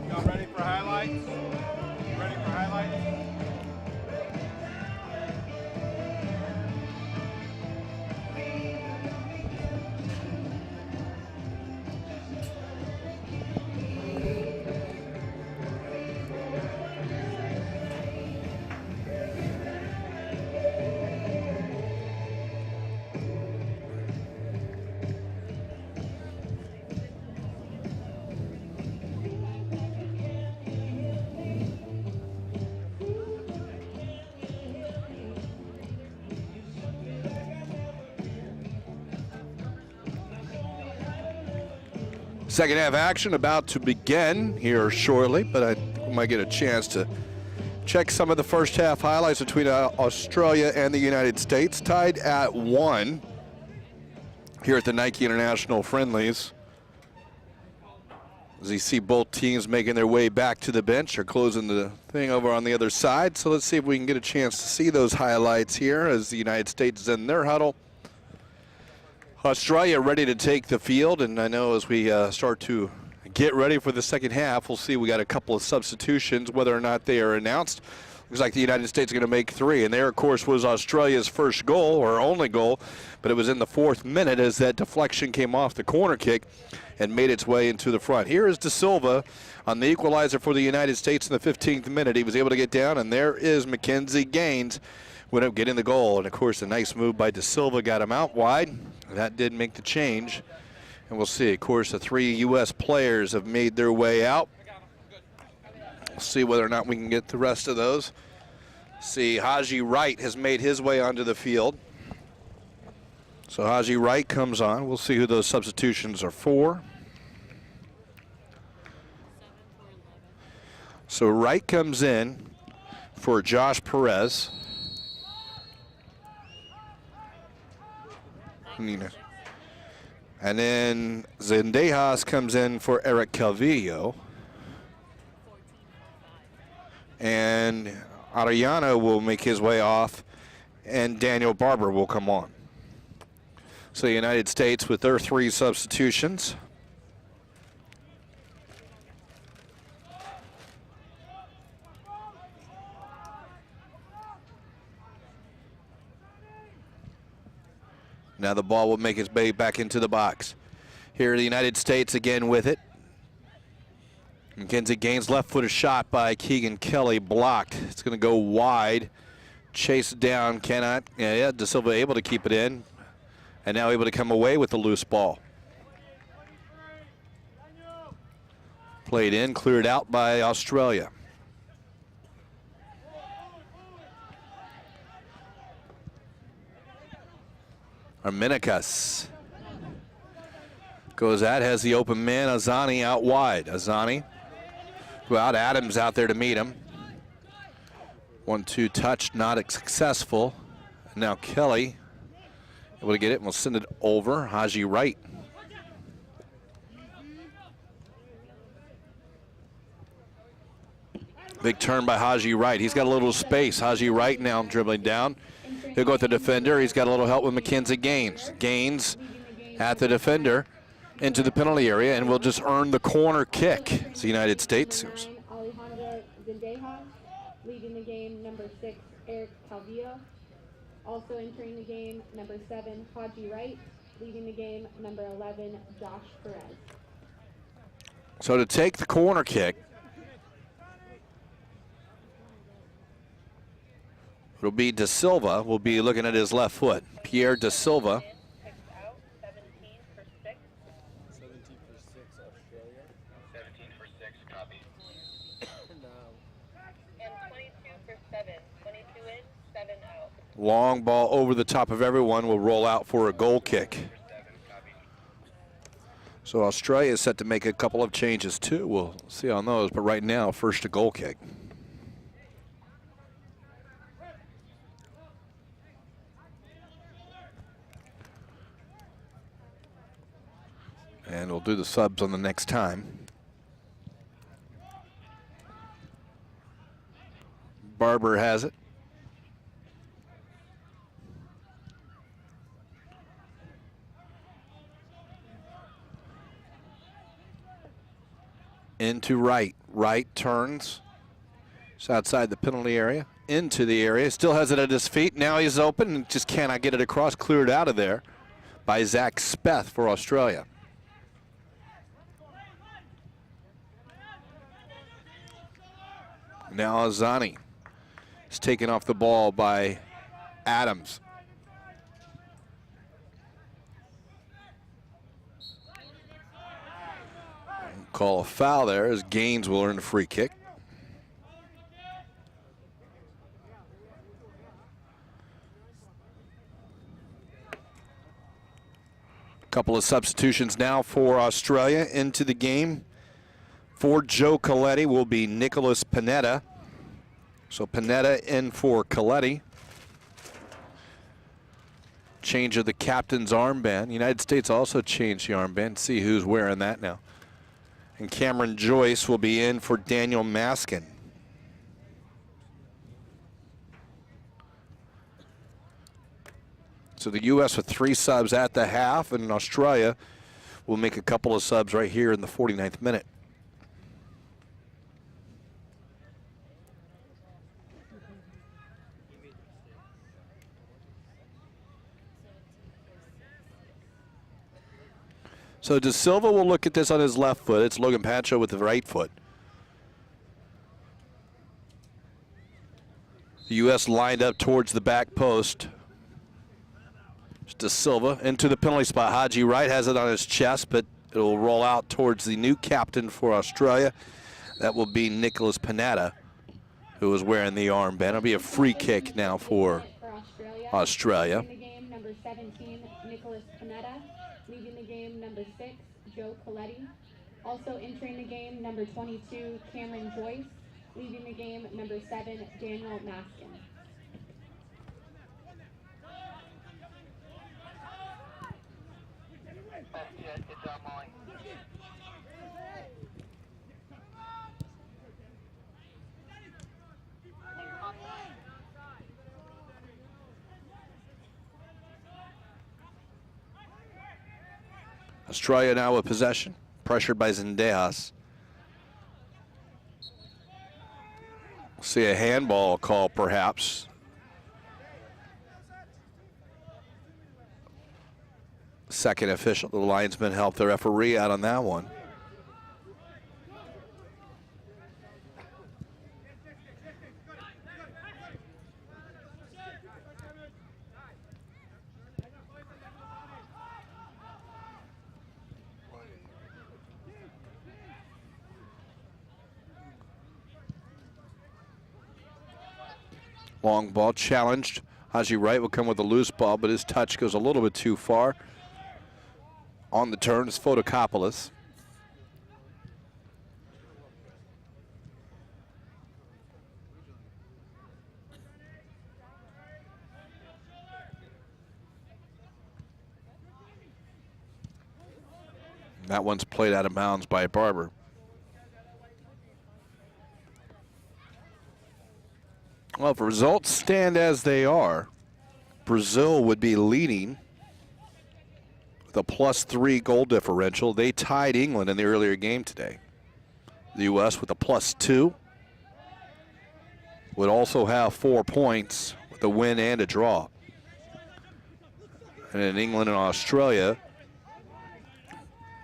Y'all ready for highlights? Ready for highlights? Second half action about to begin here shortly, but I might get a chance to check some of the first half highlights between Australia and the United States. Tied at 1 here at the Nike International Friendlies. As you see both teams making their way back to the bench or closing the thing over on the other side. So let's see if we can get a chance to see those highlights here as the United States is in their huddle. Australia ready to take the field, and I know as we start to get ready for the second half, we'll see we got a couple of substitutions, whether or not they are announced. Looks like the United States are going to make 3, and there, of course, was Australia's first goal, or only goal, but it was in the 4th minute as that deflection came off the corner kick and made its way into the front. Here is De Silva on the equalizer for the United States in the 15th minute. He was able to get down, and there is Mackenzie Gaines would up getting the goal. And, of course, a nice move by De Silva got him out wide. That did make the change. And we'll see. Of course, the 3 U.S. players have made their way out. We'll see whether or not we can get the rest of those. See, Haji Wright has made his way onto the field. So Haji Wright comes on. We'll see who those substitutions are for. So Wright comes in for Josh Perez. And then Zendejas comes in for Eric Calvillo. And Arellano will make his way off, and Daniel Barber will come on. So the United States with their 3 substitutions. Now the ball will make its way back into the box. Here the United States again with it. Mackenzie Gaines left-footed shot by Keegan Kelly blocked. It's going to go wide. Chased down, cannot. Yeah, De Silva able to keep it in. And now able to come away with the loose ball. Played in, cleared out by Australia. Arminikas goes at, has the open man, Azani out wide. Azani, without Adams out there to meet him. 1-2 touch, not successful. And now Kelly able to get it, and we'll send it over. Haji Wright. Big turn by Haji Wright. He's got a little space. Haji Wright now dribbling down. He'll go with the defender. He's got a little help with Mackenzie Gaines. Gaines at the defender into the penalty area, and will just earn the corner kick. It's the United States. Alejandra Zendejas, leading the game, number 6, Eric Calvillo. Also entering the game, number 7, Haji Wright. Leading the game, number 11, Josh Perez. So to take the corner kick, it'll be De Silva. We'll be looking at his left foot. Pierre De Silva. 17 for 6. 17 for 6, Australia. 17 for 6, copy. And 22 for 7. 22 in, 7 out. Long ball over the top of everyone will roll out for a goal kick. So Australia is set to make a couple of changes too. We'll see on those, but right now, first a goal kick. And we'll do the subs on the next time. Barber has it. Into right. Right turns. It's outside the penalty area. Into the area. Still has it at his feet. Now he's open and just cannot get it across. Cleared out of there by Zach Speth for Australia. Now Azani is taken off the ball by Adams. Call a foul there as Gaines will earn a free kick. Couple of substitutions now for Australia into the game. For Joe Coletti will be Nicholas Panetta. So Panetta in for Coletti. Change of the captain's armband. United States also changed the armband. See who's wearing that now. And Cameron Joyce will be in for Daniel Maskin. So the U.S. with 3 subs at the half, and Australia will make a couple of subs right here in the 49th minute. So De Silva will look at this on his left foot. It's Logan Pancho with the right foot. The U.S. lined up towards the back post. It's De Silva into the penalty spot. Haji Wright has it on his chest, but it will roll out towards the new captain for Australia. That will be Nicholas Panetta, who is wearing the armband. It'll be a free kick now for Australia. In the game, number 17, Nicholas Panetta. Leaving the game, number 6, Joe Coletti. Also entering the game, number 22, Cameron Joyce. Leaving the game, number 7, Daniel Maskin. Australia now with possession, pressured by Zendejas. See a handball call perhaps. Second official, the linesman helped the referee out on that one. Long ball challenged. Haji Wright will come with a loose ball, but his touch goes a little bit too far. On the turn is Fotokopoulos. That one's played out of bounds by Barber. Well, if results stand as they are, Brazil would be leading with a +3 goal differential. They tied England in the earlier game today. The U.S. with a +2 would also have 4 points with a win and a draw. And then England and Australia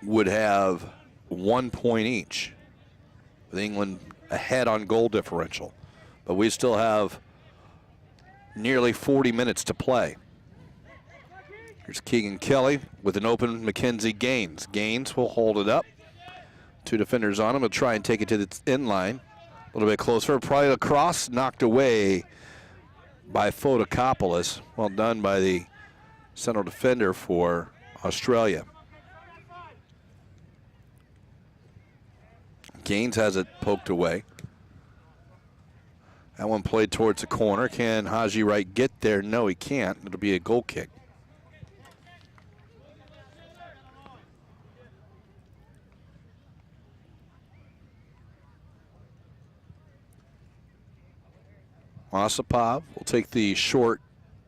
would have 1 point each, with England ahead on goal differential. But we still have nearly 40 minutes to play. Here's Keegan Kelly with an open Mackenzie Gaines. Gaines will hold it up. 2 defenders on him. He'll try and take it to the end line. A little bit closer. Probably across, knocked away by Fotokopoulos. Well done by the central defender for Australia. Gaines has it poked away. That one played towards the corner. Can Haji Wright get there? No, he can't. It'll be a goal kick. Osipov will take the short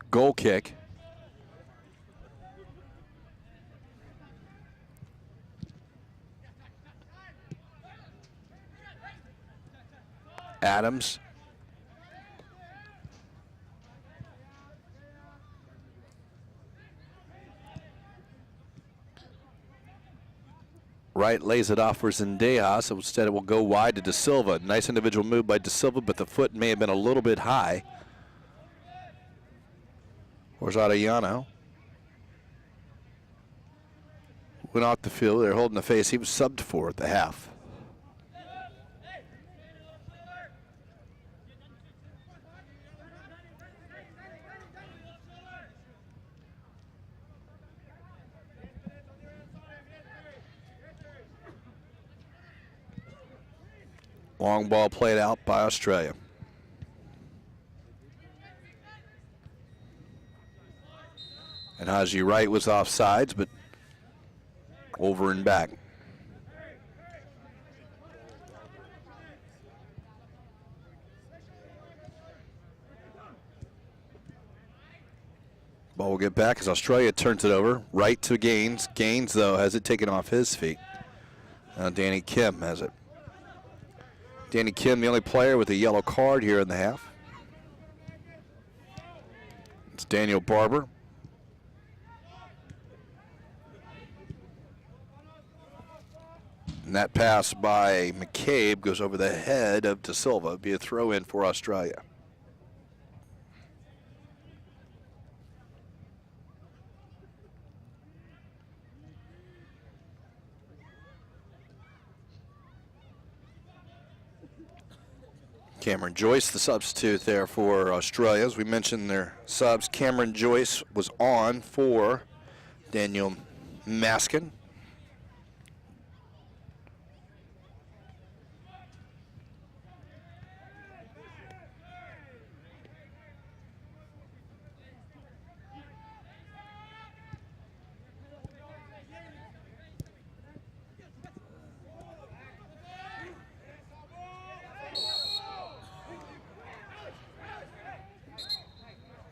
goal kick. Adams. Wright lays it off for Zendejas, so instead it will go wide to De Silva. Nice individual move by De Silva, but the foot may have been a little bit high. Where's Arellano? Went off the field. They're holding the face. He was subbed for at the half. Long ball played out by Australia. And Haji Wright was offsides, but over and back. Ball will get back as Australia turns it over. Right to Gaines. Gaines, though, has it taken off his feet. Now Danny Kim has it. Danny Kim, the only player with a yellow card here in the half. It's Daniel Barber. And that pass by McCabe goes over the head of De Silva. It'll be a throw in for Australia. Cameron Joyce, the substitute there for Australia. As we mentioned their subs, Cameron Joyce was on for Daniel Maskin.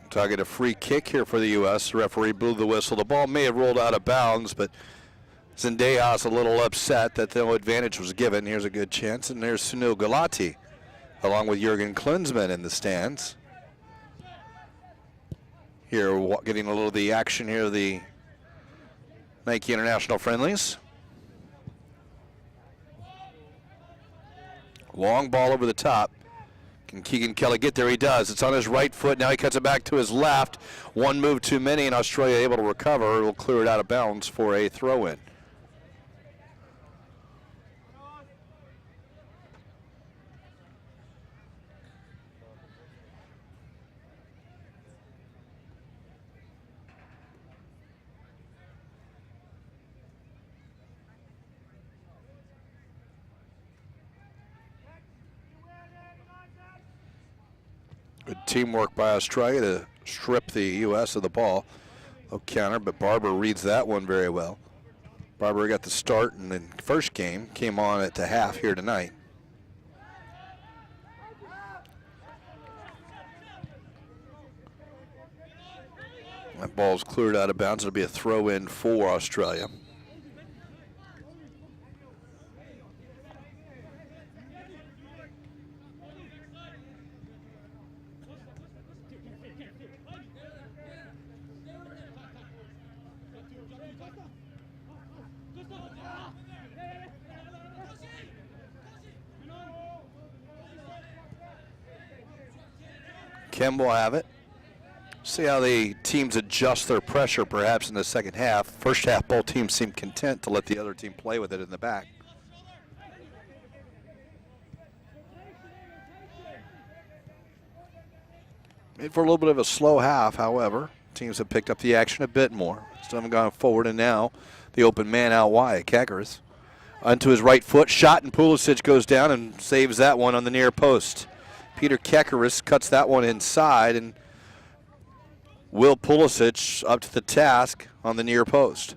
Target a free kick here for the U.S. The referee blew the whistle. The ball may have rolled out of bounds, but Zendejas a little upset that no advantage was given. Here's a good chance, and there's Sunil Gulati along with Jurgen Klinsmann in the stands. Here, getting a little of the action here of the Nike International Friendlies. Long ball over the top. Can Keegan Kelly get there? He does. It's on his right foot. Now he cuts it back to his left. One move too many, and Australia able to recover. It'll clear it out of bounds for a throw-in. Good teamwork by Australia to strip the U.S. of the ball. No counter, but Barber reads that one very well. Barber got the start in the first game, came on at the half here tonight. That ball's cleared out of bounds. It'll be a throw-in for Australia. Kim will have it. See how the teams adjust their pressure perhaps in the second half. First half, both teams seemed content to let the other team play with it in the back. Made for a little bit of a slow half, however. Teams have picked up the action a bit more. Some have gone forward, and now the open man out wide. Kakaris onto his right foot, shot, and Pulisic goes down and saves that one on the near post. Peter Kakaris cuts that one inside, and Will Pulisic up to the task on the near post.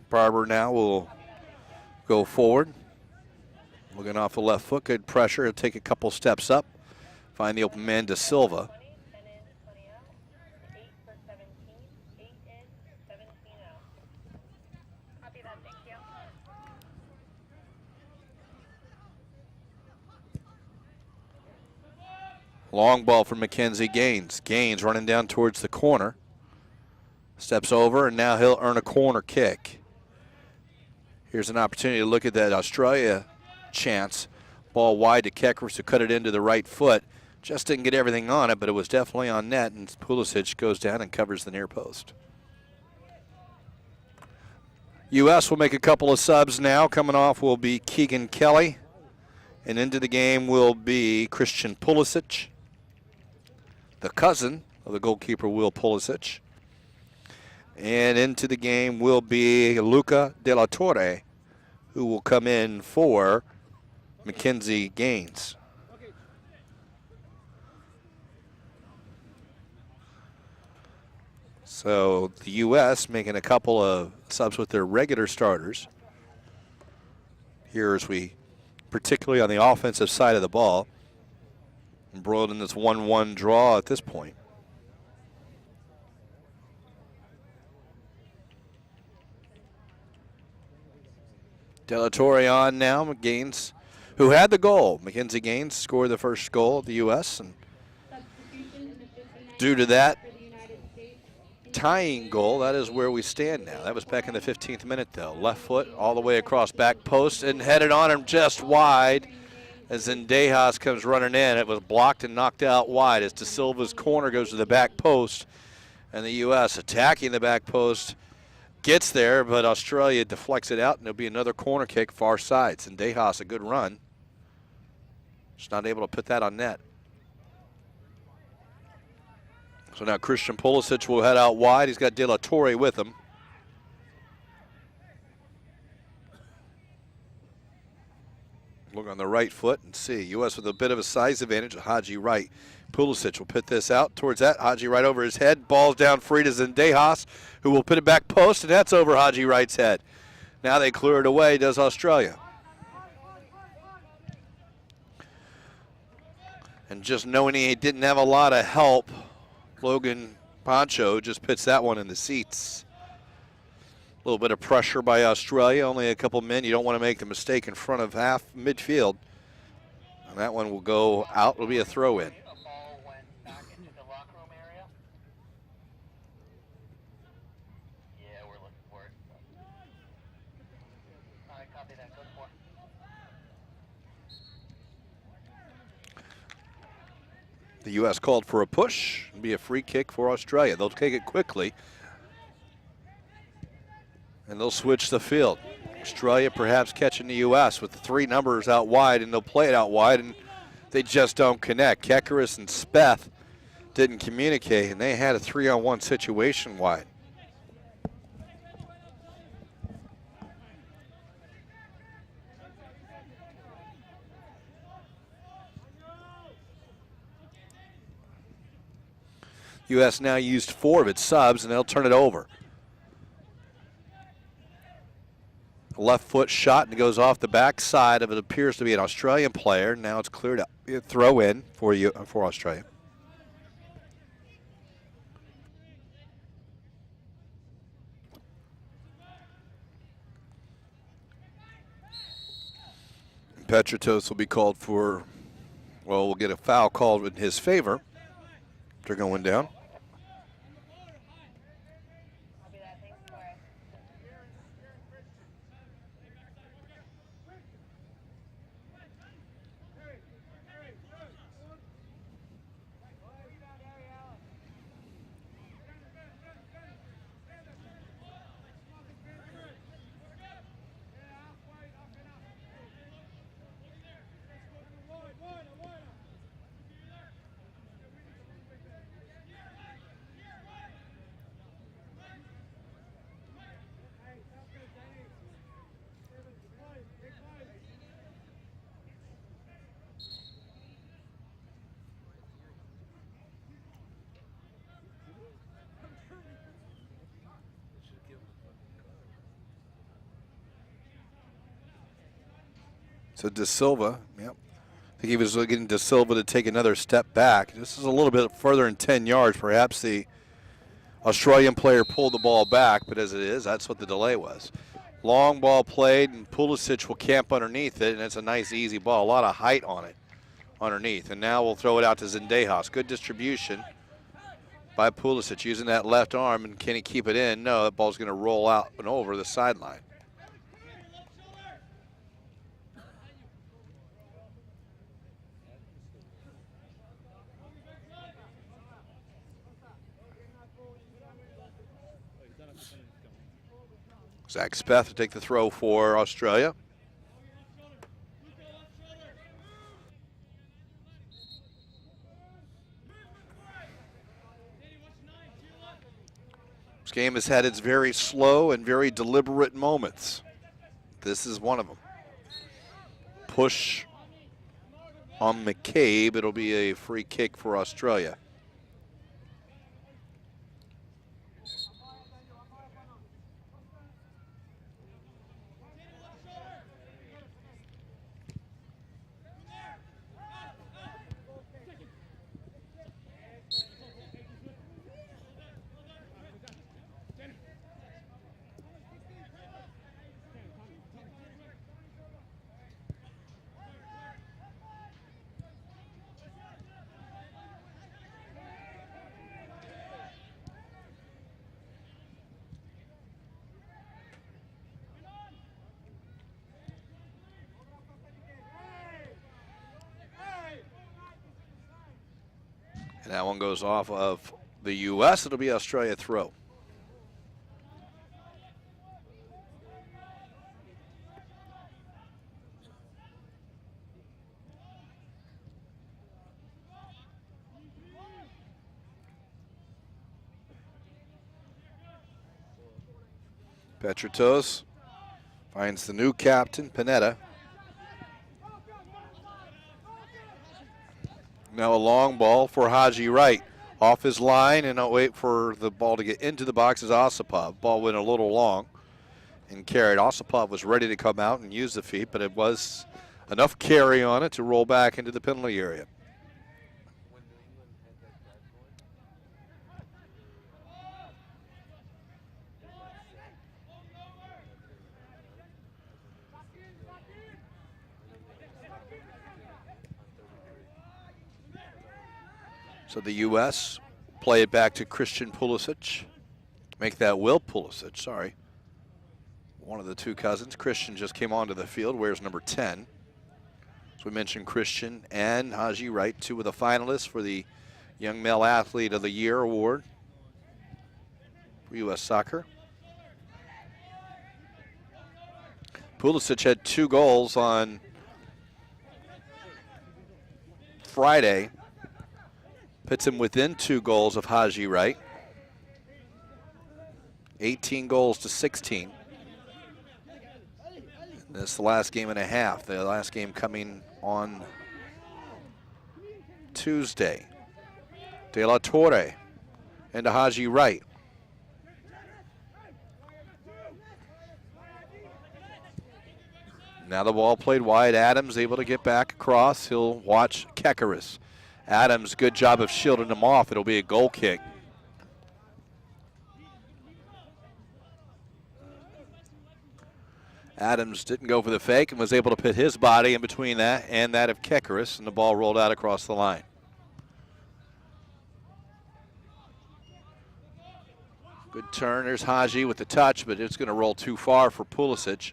Barber now will go forward. Looking off the left foot, good pressure. He'll take a couple steps up. Find the open man to Silva. 10 in, 20 out. 8 for 17. 8 in, 17 out. Copy that, thank you. Long ball for Mackenzie Gaines. Gaines running down towards the corner. Steps over, and now he'll earn a corner kick. Here's an opportunity to look at that Australia chance. Ball wide to Kekaris, who cut it into the right foot. Just didn't get everything on it, but it was definitely on net, and Pulisic goes down and covers the near post. U.S. will make a couple of subs now. Coming off will be Keegan Kelly, and into the game will be Christian Pulisic, the cousin of the goalkeeper Will Pulisic. And into the game will be Luca De La Torre, who will come in for Mackenzie Gaines. So the U.S. making a couple of subs with their regular starters. Here as we, particularly on the offensive side of the ball, embroiled in this 1-1 draw at this point. De La Torre on now. Gaines, who had the goal. Mackenzie Gaines scored the first goal of the U.S. and due to that tying goal, that is where we stand now. That was back in the 15th minute, though. Left foot all the way across back post and headed on him just wide as Zendejas comes running in. It was blocked and knocked out wide as De Silva's corner goes to the back post, and the U.S. attacking the back post. Gets there, but Australia deflects it out, and there'll be another corner kick far side. Zendejas, a good run. Just not able to put that on net. So now Christian Pulisic will head out wide. He's got De La Torre with him. Look on the right foot and see. U.S. with a bit of a size advantage. Haji Wright. Pulisic will put this out towards that. Haji Wright over his head. Ball's down free to Zendejas, who will put it back post, and that's over Haji Wright's head. Now they clear it away, does Australia. And just knowing he didn't have a lot of help, Logan Poncho just puts that one in the seats. A little bit of pressure by Australia, only a couple men. You don't want to make the mistake in front of half midfield. And that one will go out. It'll be a throw-in. The U.S. called for a push. It'll be a free kick for Australia. They'll take it quickly, and they'll switch the field. Australia perhaps catching the U.S. with the three numbers out wide, and they'll play it out wide, and they just don't connect. Kekaris and Speth didn't communicate, and they had a 3-on-1 situation wide. U.S. now used 4 of its subs, and they'll turn it over. A left foot shot, and it goes off the backside of it appears to be an Australian player. Now it's cleared up. Throw in for Australia. Petratos will be called for, well, we'll get a foul called in his favor. They're going down. To De Silva. Yep. I think he was looking De Silva to take another step back. This is a little bit further than 10 yards. Perhaps the Australian player pulled the ball back, but as it is, that's what the delay was. Long ball played, and Pulisic will camp underneath it, and it's a nice, easy ball. A lot of height on it underneath. And now we'll throw it out to Zendejas. Good distribution by Pulisic using that left arm, and can he keep it in? No, that ball's going to roll out and over the sideline. Zach Speth to take the throw for Australia. This game has had its very slow and very deliberate moments. This is one of them. Push on McCabe. It'll be a free kick for Australia. And that one goes off of the U.S. It'll be Australia throw. Petritos finds the new captain, Panetta. Now a long ball for Haji Wright. Off his line, and I'll wait for the ball to get into the box as Osipov. Ball went a little long and carried. Osipov was ready to come out and use the feet, but it was enough carry on it to roll back into the penalty area. So the U.S. play it back to Christian Pulisic. Make that Will Pulisic, sorry. One of the two cousins. Christian just came onto the field, wears number 10. So we mentioned Christian and Haji Wright, two of the finalists for the Young Male Athlete of the Year award for U.S. Soccer. Pulisic had 2 goals on Friday. Puts him within 2 goals of Haji Wright. 18 goals to 16. This is the last game and a half. The last game coming on Tuesday. De La Torre into Haji Wright. Now the ball played wide. Adams able to get back across. He'll watch Kekaris. Adams, good job of shielding him off. It'll be a goal kick. Adams didn't go for the fake and was able to put his body in between that and that of Kekaris, and the ball rolled out across the line. Good turn. There's Haji with the touch, but it's going to roll too far for Pulisic.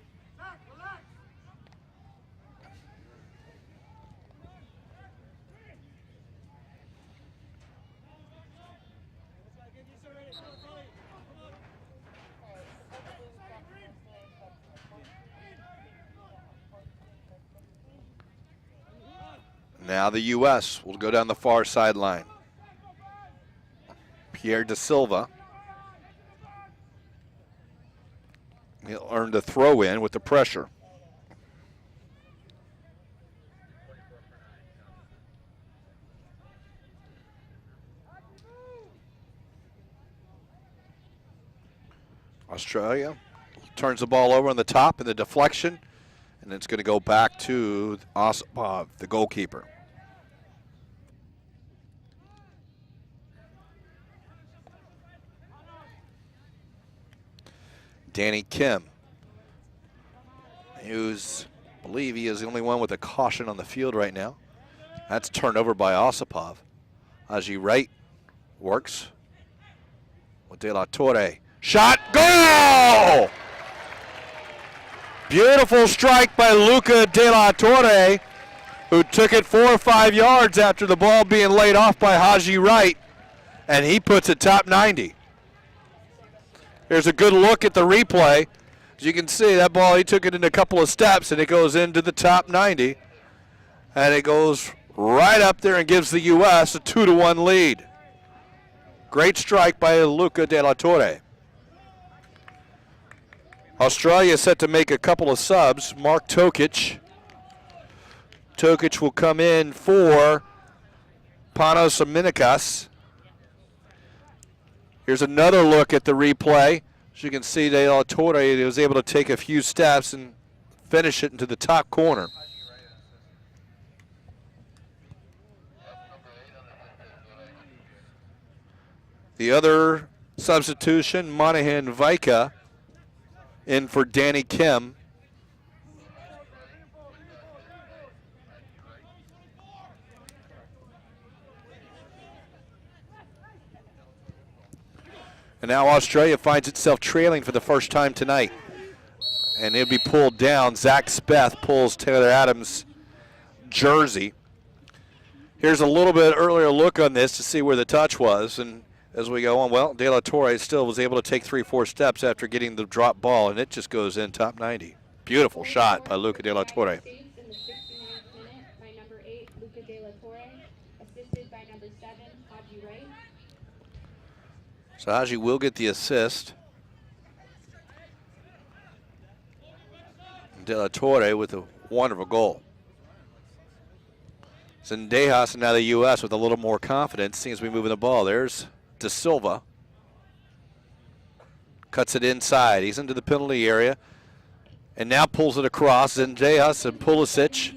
Now the U.S. will go down the far sideline. Pierre De Silva. He'll earn the throw in with the pressure. Australia turns the ball over on the top, and the deflection And it's going to go back to Osipov, the goalkeeper. Danny Kim, who's, I believe he is the only one with a caution on the field right now. That's turned over by Osipov. Haji Wright works with De La Torre. Shot, goal! Beautiful strike by Luca De La Torre, who took it 4 or 5 yards after the ball being laid off by Haji Wright, and he puts it top 90. Here's a good look at the replay. As you can see, that ball, he took it in a couple of steps, and it goes into the top 90. And it goes right up there and gives the U.S. a 2-1 lead. Great strike by Luca De La Torre. Australia is set to make a couple of subs. Mark Tokic. Tokic will come in for Panos Aminikas. Here's another look at the replay. As you can see, De La Torre was able to take a few steps and finish it into the top corner. The other substitution, Monahan Vika, in for Danny Kim. And now Australia finds itself trailing for the first time tonight. And it'll be pulled down. Zach Speth pulls Taylor Adams' jersey. Here's a little bit earlier look on this to see where the touch was. And as we go on, well, De La Torre still was able to take 3-4 steps after getting the drop ball, and it just goes in top 90. Beautiful shot by Luca De La Torre. In the 69th minute by number 8, Luca De La Torre, assisted by number 7, Haji Wright. So Haji will get the assist. De La Torre with a wonderful goal. Zendejas and now the U.S. with a little more confidence. Seems to be moving the ball. There's De Silva. Cuts it inside. He's into the penalty area. And now pulls it across. Zendejas and Pulisic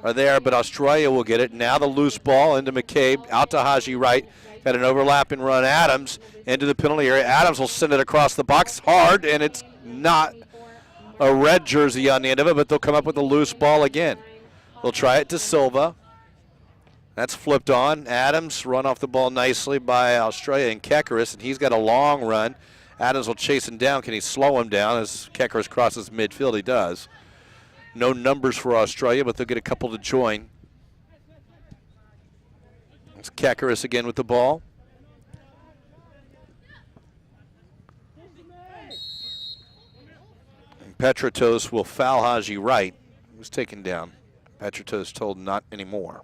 are there, but Australia will get it. Now the loose ball into McCabe. Out to Haji Wright. Got an overlapping run. Adams into the penalty area. Adams will send it across the box hard, and it's not a red jersey on the end of it, but they'll come up with a loose ball again. They'll try it to Silva. That's flipped on. Adams run off the ball nicely by Australia and Kekaris, and he's got a long run. Adams will chase him down. Can he slow him down as Kekaris crosses midfield? He does. No numbers for Australia, but they'll get a couple to join. It's Kekaris again with the ball. And Petratos will foul Haji Wright. He was taken down. Petratos told not anymore.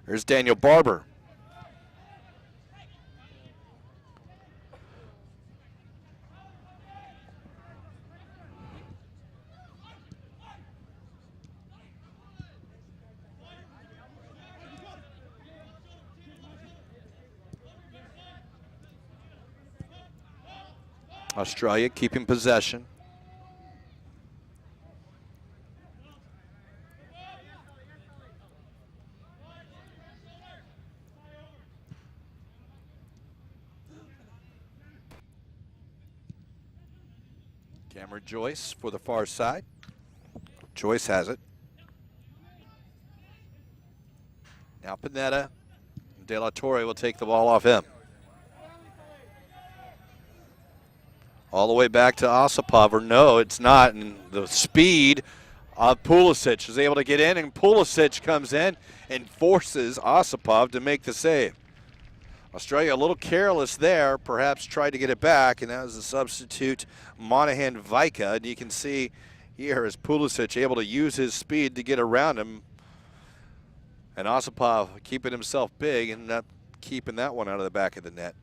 There's Daniel Barber. Australia keeping possession. Cameron Joyce for the far side. Joyce has it. Now Panetta. De La Torre will take the ball off him. All the way back to Osipov, or no, it's not. And the speed of Pulisic is able to get in, and Pulisic comes in and forces Osipov to make the save. Australia a little careless there, perhaps tried to get it back, and that was the substitute Monahan Vika. And you can see here is Pulisic able to use his speed to get around him. And Osipov keeping himself big and not keeping that one out of the back of the net.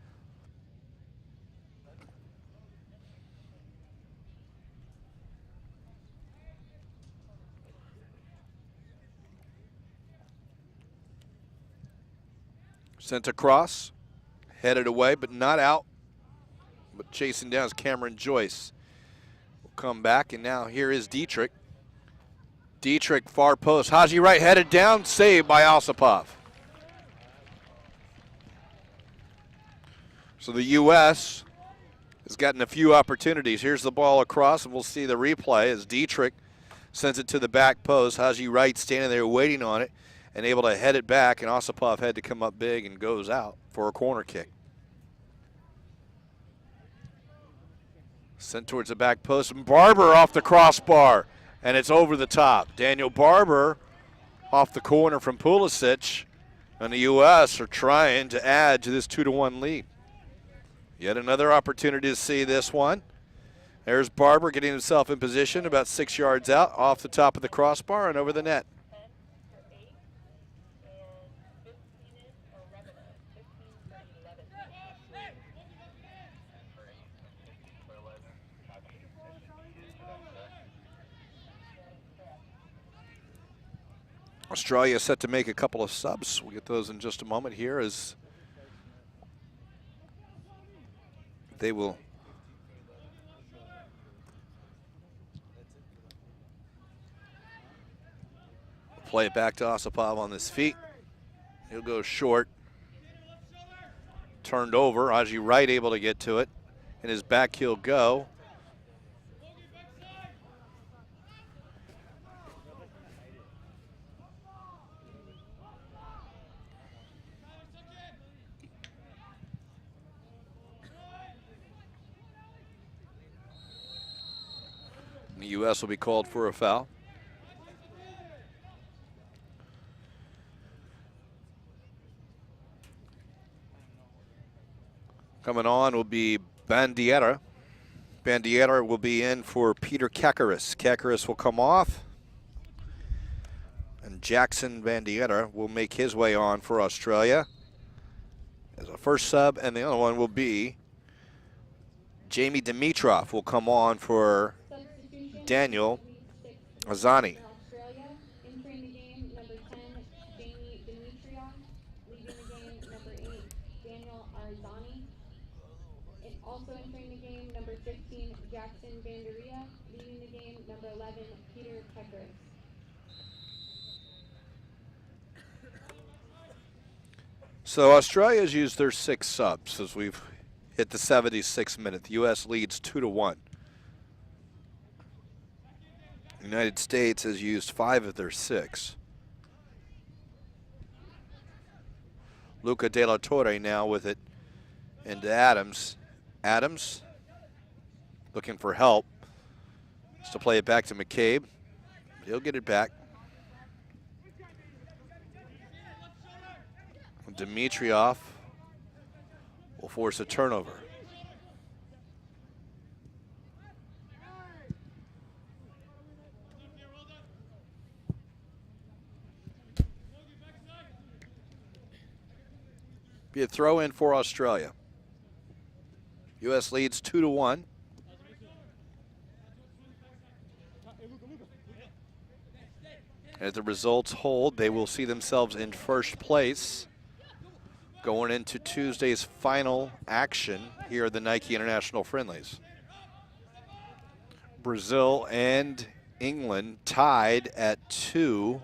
Sent across, headed away, but not out. But chasing down is Cameron Joyce. Will come back, and now here is Dietrich. Dietrich, far post. Haji Wright headed down, saved by Osipov. So the U.S. has gotten a few opportunities. Here's the ball across, and we'll see the replay as Dietrich sends it to the back post. Haji Wright standing there waiting on it and able to head it back, and Osipov had to come up big and goes out for a corner kick. Sent towards the back post, and Barber off the crossbar, and it's over the top. Daniel Barber off the corner from Pulisic, and the U.S. are trying to add to this 2-1 lead. Yet another opportunity to see this one. There's Barber getting himself in position about 6 yards out, off the top of the crossbar and over the net. 10 for 8 and 15 in for Revenant. 15 for 11. Australia set to make a couple of subs. We'll get those in just a moment here as they will play it back to Osipov on his feet. He'll go short. Turned over. Haji Wright able to get to it. And his back he'll go. The U.S. will be called for a foul. Coming on will be Bandiera. Bandiera will be in for Peter Kakaris. Kakaris will come off. And Jackson Bandiera will make his way on for Australia as a first sub, and the other one will be Jamie Dimitrov will come on for Daniel Azani. Australia, entering the game, number 10, Jamie Dimitrov. Leaving the game, number 8, Daniel Arzani. And also entering the game, number 15, Jackson Banderia. Leaving the game, number 11, Peter Pecker. So Australia's used their 6 subs as we've hit the 76th minute. The U.S. leads 2-1. The United States has used 5 of their 6. Luca De La Torre now with it into Adams. Adams looking for help. Just to play it back to McCabe. He'll get it back. Dimitrov will force a turnover. Be a throw in for Australia. U.S. leads 2-1. As the results hold, they will see themselves in first place going into Tuesday's final action here at the Nike International Friendlies. Brazil and England tied at 2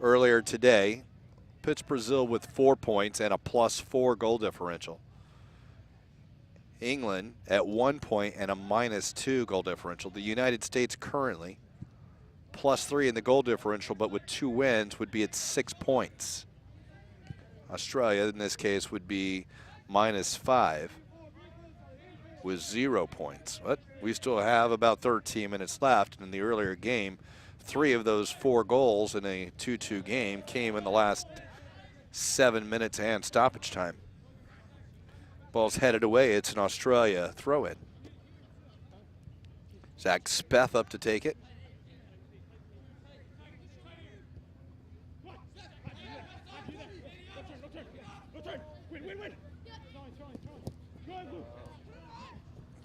earlier today. Puts Brazil with 4 points and a +4 goal differential. England at 1 point and a -2 goal differential. The United States currently +3 in the goal differential, but with 2 wins would be at 6 points. Australia, in this case, would be -5 with 0 points. But we still have about 13 minutes left. In the earlier game, 3 of those 4 goals in a 2-2 game came in the last 7 minutes and stoppage time. Ball's headed away. It's an Australia throw-in. Zach Speth up to take it.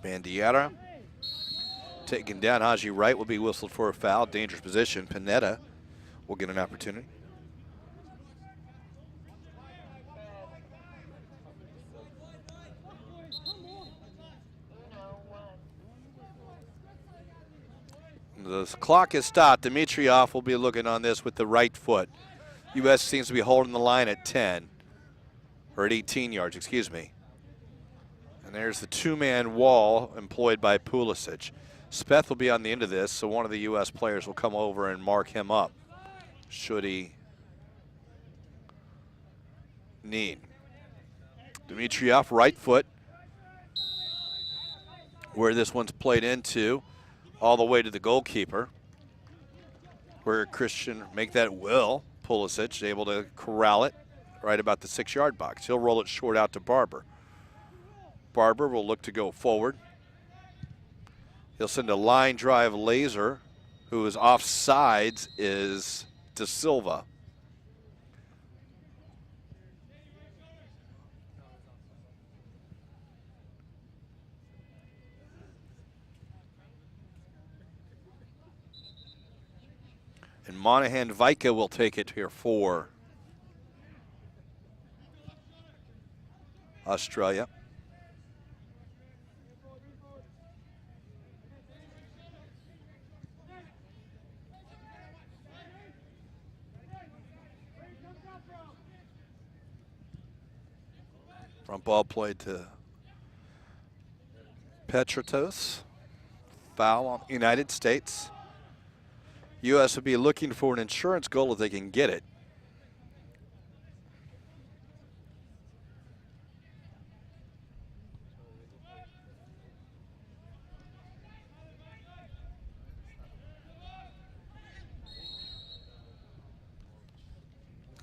Bandiera taken down. Haji Wright will be whistled for a foul. Dangerous position. Panetta will get an opportunity. The clock is stopped. Dimitrov will be looking on this with the right foot. U.S. seems to be holding the line at 10, or at 18 yards, excuse me. And there's the two-man wall employed by Pulisic. Speth will be on the end of this, so one of the U.S. players will come over and mark him up, should he need. Dimitrov, right foot, where this one's played into, all the way to the goalkeeper, where Christian make that will. Pulisic able to corral it right about the 6-yard box. He'll roll it short out to Barber. Barber will look to go forward. He'll send a line drive laser. Who is offsides is De Silva. And Monahan Vika will take it here for Australia. Front ball played to Petratos. Foul on the United States. U.S. would be looking for an insurance goal if they can get it.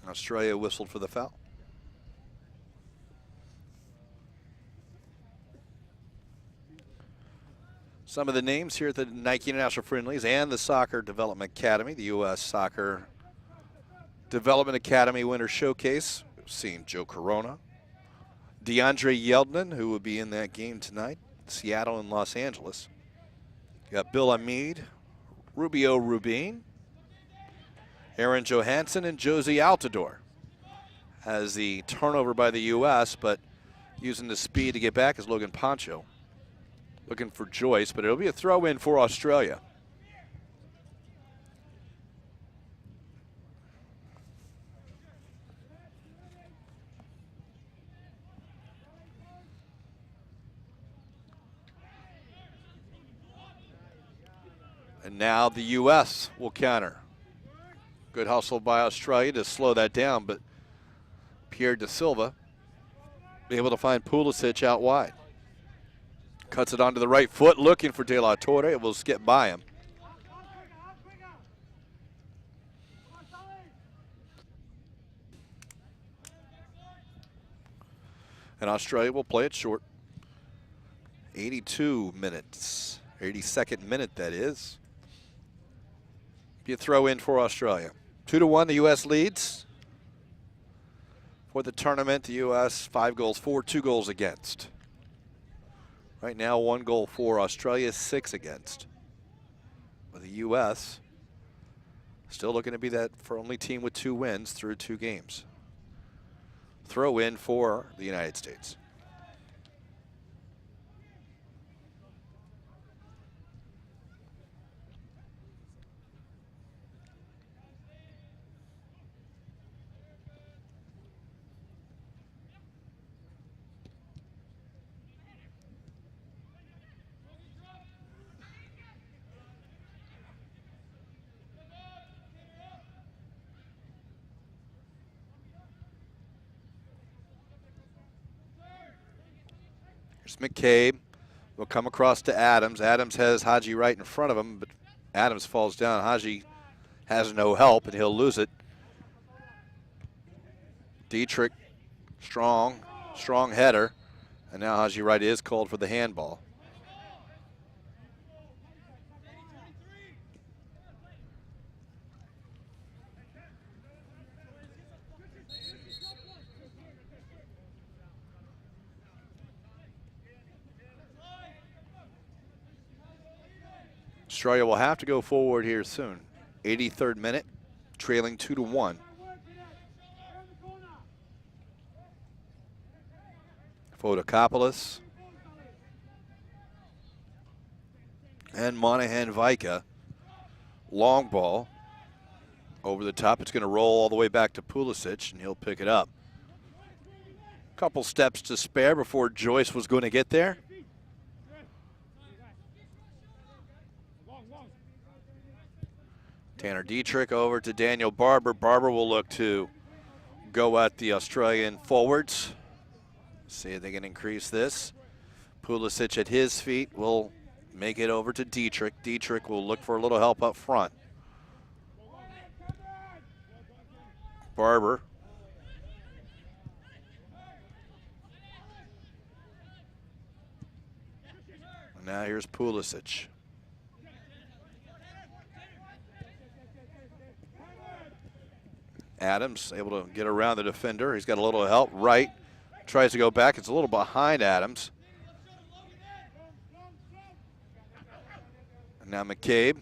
Australia whistled for the foul. Some of the names here at the Nike International Friendlies and the Soccer Development Academy, the U.S. Soccer Development Academy Winter Showcase. We've seen Joe Corona, DeAndre Yeldman, who will be in that game tonight, Seattle and Los Angeles. You got Bill Hamid, Rubio Rubin, Aaron Johansson, and Josie Altidore. Has the turnover by the U.S., but using the speed to get back is Logan Poncho. Looking for Joyce, but it'll be a throw in for Australia. And now the U.S. will counter. Good hustle by Australia to slow that down, but Pierre De Silva able to find Pulisic out wide. Cuts it onto the right foot, looking for De La Torre. It will skip by him. And Australia will play it short. 82 minutes, 82nd minute that is. Be a throw in for Australia. 2-1, the U.S. leads. For the tournament, the U.S. 5 goals for, 2 goals against. Right now, 1 goal for Australia, 6 against. But the U.S. still looking to be that only team with 2 wins through 2 games. Throw in for the United States. Here's McCabe. Will come across to Adams. Adams has Haji right in front of him, but Adams falls down. Haji has no help, and he'll lose it. Dietrich, strong header. And now Haji Wright is called for the handball. Australia will have to go forward here soon. 83rd minute, trailing 2-1. Fotokopoulos and Monahan Vika long ball over the top. It's going to roll all the way back to Pulisic, and he'll pick it up. Couple steps to spare before Joyce was going to get there. Tanner Dietrich over to Daniel Barber. Barber will look to go at the Australian forwards. See if they can increase this. Pulisic at his feet will make it over to Dietrich. Dietrich will look for a little help up front. Barber. And now here's Pulisic. Adams able to get around the defender. He's got a little help. Right. Tries to go back. It's a little behind Adams. And now McCabe.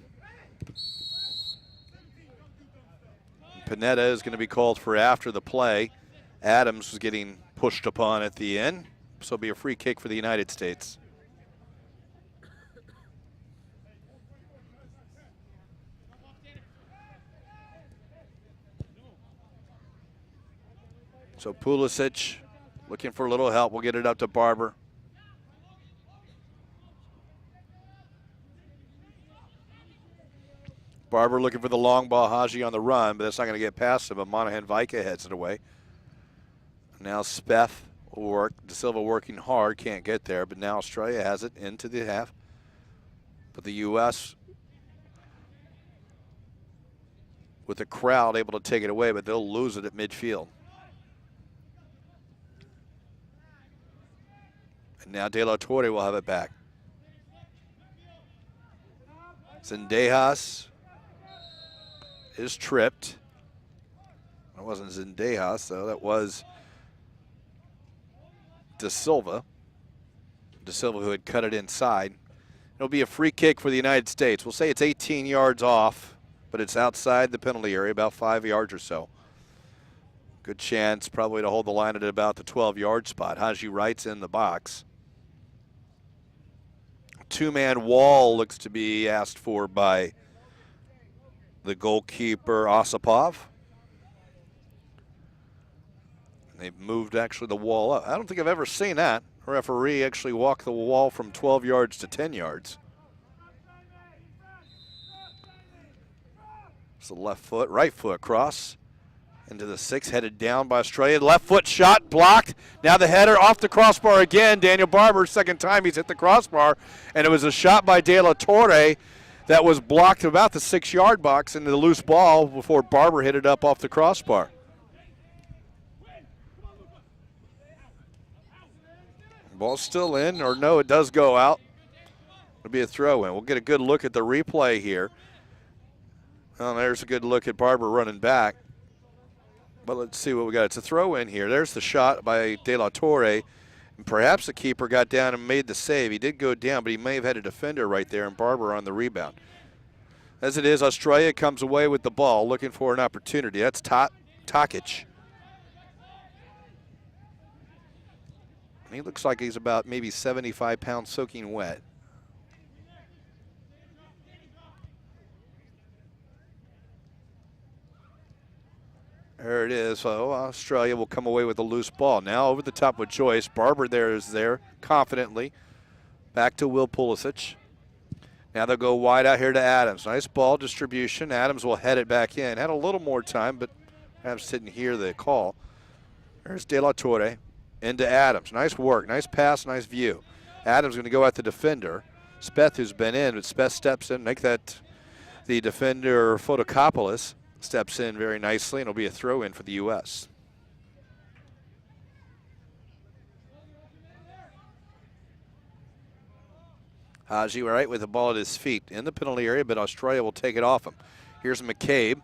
Panetta is going to be called for after the play. Adams was getting pushed upon at the end. So it'll be a free kick for the United States. So Pulisic looking for a little help. We'll get it up to Barber. Barber looking for the long ball. Haji on the run, but that's not going to get past him. But Monahan Vika heads it away. Now Speth will work. De Silva working hard. Can't get there, but now Australia has it into the half. But the U.S. with the crowd able to take it away, but they'll lose it at midfield. And now De La Torre will have it back. Zendejas is tripped. That wasn't Zendejas, though. That was De Silva. De Silva who had cut it inside. It'll be a free kick for the United States. We'll say it's 18 yards off, but it's outside the penalty area, about 5 yards or so. Good chance probably to hold the line at about the 12-yard spot. Haji Wright's in the box. Two-man wall looks to be asked for by the goalkeeper, Osipov. They've moved actually the wall up. I don't think I've ever seen that. A referee actually walk the wall from 12 yards to 10 yards. So left foot, right foot cross into the 6, headed down by Australia. Left foot shot blocked. Now the header off the crossbar again. Daniel Barber, second time he's hit the crossbar, and it was a shot by De La Torre that was blocked about the 6-yard box into the loose ball before Barber hit it up off the crossbar. Ball's still in, or no, it does go out. It'll be a throw in. We'll get a good look at the replay here. Well, there's a good look at Barber running back. But let's see what we got. It's a throw in here. There's the shot by De La Torre. And perhaps the keeper got down and made the save. He did go down, but he may have had a defender right there, and Barber on the rebound. As it is, Australia comes away with the ball, looking for an opportunity. That's Tokic. And he looks like he's about maybe 75 pounds soaking wet. There it is. So Australia will come away with a loose ball. Now over the top with Joyce. Barber is there confidently. Back to Will Pulisic. Now they'll go wide out here to Adams. Nice ball distribution. Adams will head it back in. Had a little more time, but perhaps didn't hear the call. There's De La Torre into Adams. Nice work. Nice pass. Nice view. Adams going to go at the defender. Speth, who's been in, but Speth steps in. Make that the defender, Fotokopoulos. Steps in very nicely, and it'll be a throw in for the U.S. Haji right with the ball at his feet in the penalty area, but Australia will take it off him. Here's McCabe.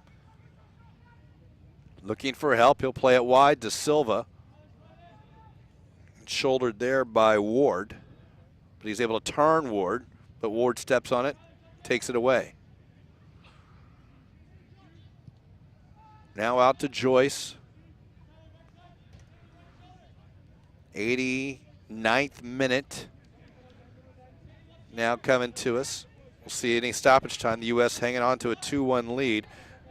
Looking for help. He'll play it wide to Silva. Shouldered there by Ward. But he's able to turn Ward, but Ward steps on it, takes it away. Now out to Joyce. 89th minute. Now coming to us. We'll see any stoppage time. The U.S. hanging on to a 2-1 lead.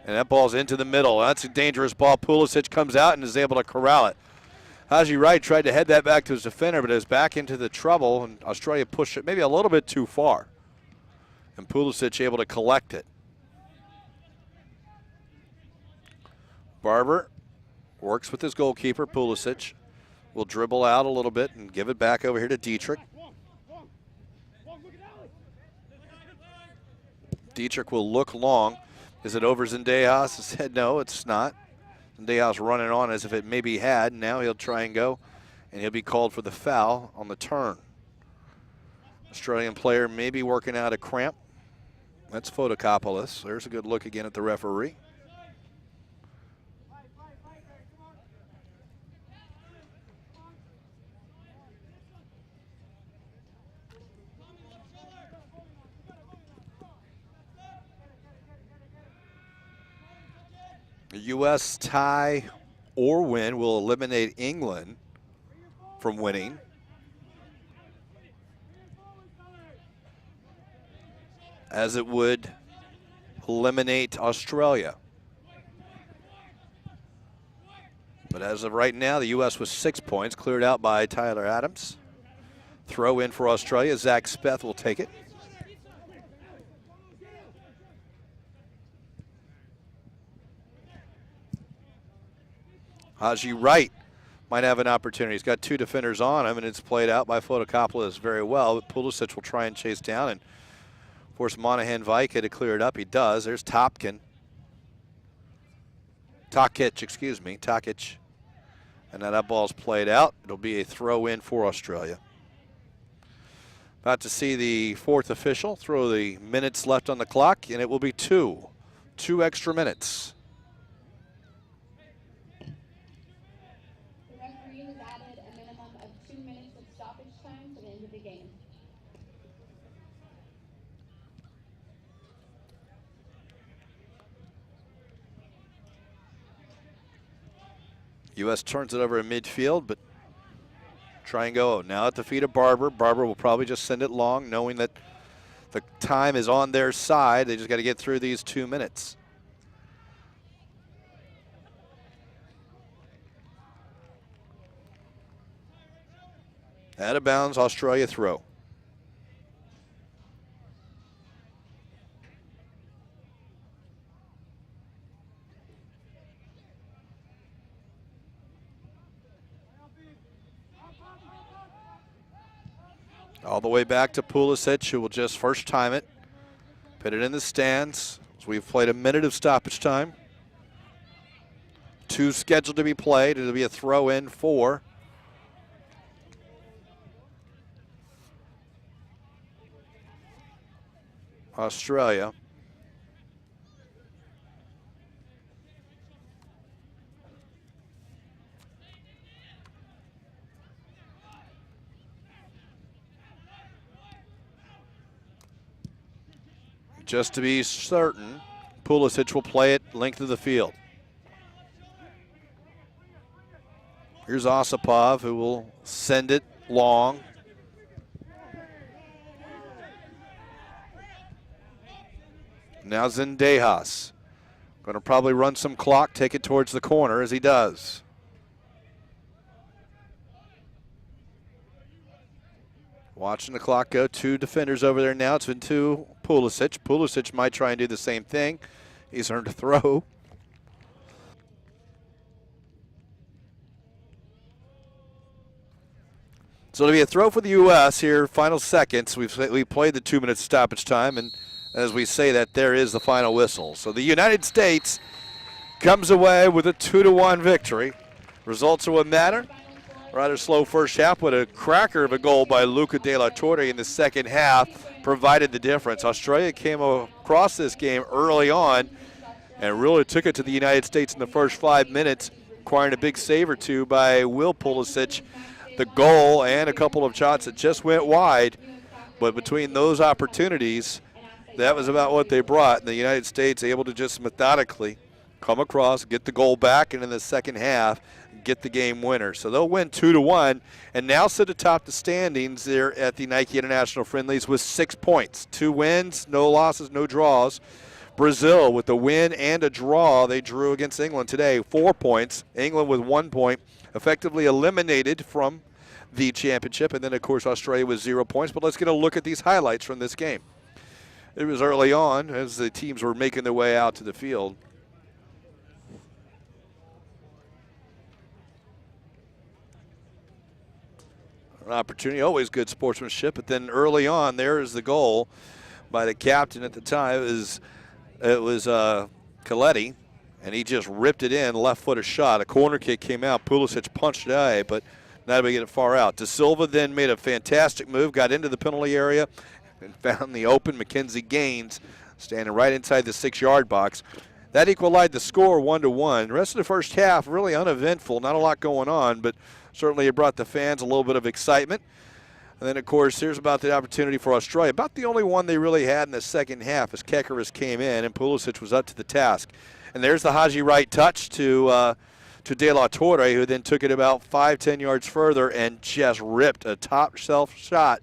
And that ball's into the middle. That's a dangerous ball. Pulisic comes out and is able to corral it. Haji Wright tried to head that back to his defender, but it was back into the trouble, and Australia pushed it maybe a little bit too far. And Pulisic able to collect it. Barber works with his goalkeeper, Pulisic. Will dribble out a little bit and give it back over here to Dietrich. Dietrich will look long. Is it over Zendejas? He said no, it's not. Zendejas running on as if it maybe had. Now he'll try and go, and he'll be called for the foul on the turn. Australian player maybe working out a cramp. That's Fotokopoulos. There's a good look again at the referee. The U.S. tie or win will eliminate England from winning. As it would eliminate Australia. But as of right now, the U.S. with 6 points, cleared out by Tyler Adams. Throw in for Australia. Zach Speth will take it. Haji Wright might have an opportunity. He's got 2 defenders on him, and it's played out by Fotokopoulos very well. But Pulisic will try and chase down and force Monahan Vaika to clear it up. He does. There's Tokic, excuse me, Tokic. And now that ball's played out. It'll be a throw in for Australia. About to see the 4th official throw the minutes left on the clock, and it will be 2 extra minutes. U.S. turns it over in midfield, but try and go now at the feet of Barber. Barber will probably just send it long, knowing that the time is on their side. They just got to get through these 2 minutes. Out of bounds, Australia throw. All the way back to Pulisic, who will just first time it. Put it in the stands. So we've played a minute of stoppage time. 2 scheduled to be played. It'll be a throw in for Australia. Just to be certain, Pulisic will play it length of the field. Here's Osipov, who will send it long. Now Zendejas. Going to probably run some clock, take it towards the corner as he does. Watching the clock go. 2 defenders over there now. It's been to Pulisic. Pulisic might try and do the same thing. He's earned a throw. So it'll be a throw for the U.S. here, final seconds. We played the 2 minute stoppage time, and as we say that, there is the final whistle. So the United States comes away with a 2-1 victory. Results are what matter. Rather slow first half, but a cracker of a goal by Luca De La Torre in the second half provided the difference. Australia came across this game early on and really took it to the United States in the first 5 minutes, acquiring a big save or 2 by Will Pulisic. The goal and a couple of shots that just went wide, but between those opportunities, that was about what they brought. And the United States able to just methodically come across, get the goal back, and in the second half, get the game winner. So they'll win 2-1 and now sit atop the standings there at the Nike International Friendlies with 6 points. 2 wins, no losses, no draws. Brazil with a win and a draw. They drew against England today, 4 points. England with 1 point, effectively eliminated from the championship. And then, of course, Australia with 0 points. But let's get a look at these highlights from this game. It was early on as the teams were making their way out to the field. An opportunity, always good sportsmanship, but then early on, there is the goal by the captain at the time. It was Coletti, and he just ripped it in, left-footed shot. A corner kick came out. Pulisic punched it away, but not able to get it far out. De Silva then made a fantastic move, got into the penalty area, and found the open Mackenzie Gaines standing right inside the 6-yard box. That equalized the score 1-1. The rest of the first half really uneventful, not a lot going on, but certainly it brought the fans a little bit of excitement. And then, of course, here's about the opportunity for Australia. About the only one they really had in the second half as Kekaris came in and Pulisic was up to the task. And there's the Haji Wright touch to De La Torre, who then took it about 5-10 yards further and just ripped a top shelf shot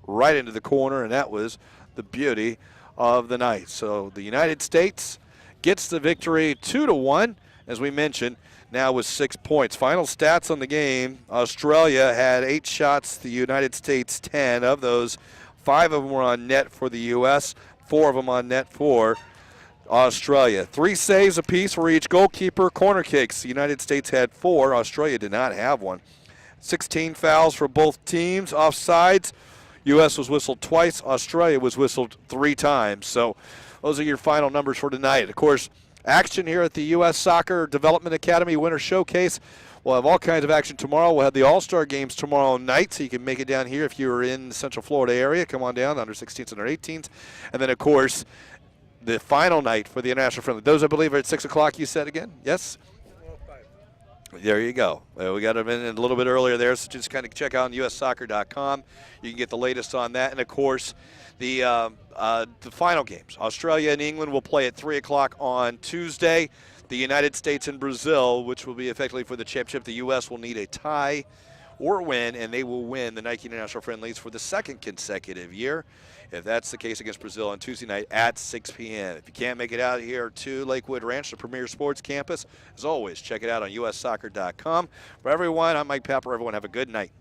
right into the corner, and that was the beauty of the night. So the United States gets the victory 2-1, as we mentioned, now with 6 points. Final stats on the game: Australia had 8 shots, the United States 10. Of those, 5 of them were on net for the U.S., 4 of them on net for Australia. 3 saves apiece for each goalkeeper. Corner kicks, the United States had 4. Australia did not have one. 16 fouls for both teams. Offsides, U.S. was whistled twice. Australia was whistled 3 times. So those are your final numbers for tonight. Of course, action here at the U.S. Soccer Development Academy Winter Showcase. We'll have all kinds of action tomorrow. We'll have the All-Star Games tomorrow night, so you can make it down here if you're in the Central Florida area. Come on down, under 16s, under 18s. And then, of course, the final night for the International Friendly. Those, I believe, are at 6 o'clock, you said again? Yes? There you go. We got them in a little bit earlier there, so just kind of check out on ussoccer.com. You can get the latest on that. And, of course, the final games. Australia and England will play at 3 o'clock on Tuesday. The United States and Brazil, which will be effectively for the championship. The U.S. will need a tie or win, and they will win the Nike International Friendlies for the 2nd consecutive year. If that's the case against Brazil on Tuesday night at 6 p.m. If you can't make it out here to Lakewood Ranch, the premier sports campus, as always, check it out on ussoccer.com. For everyone, I'm Mike Pepper. Everyone have a good night.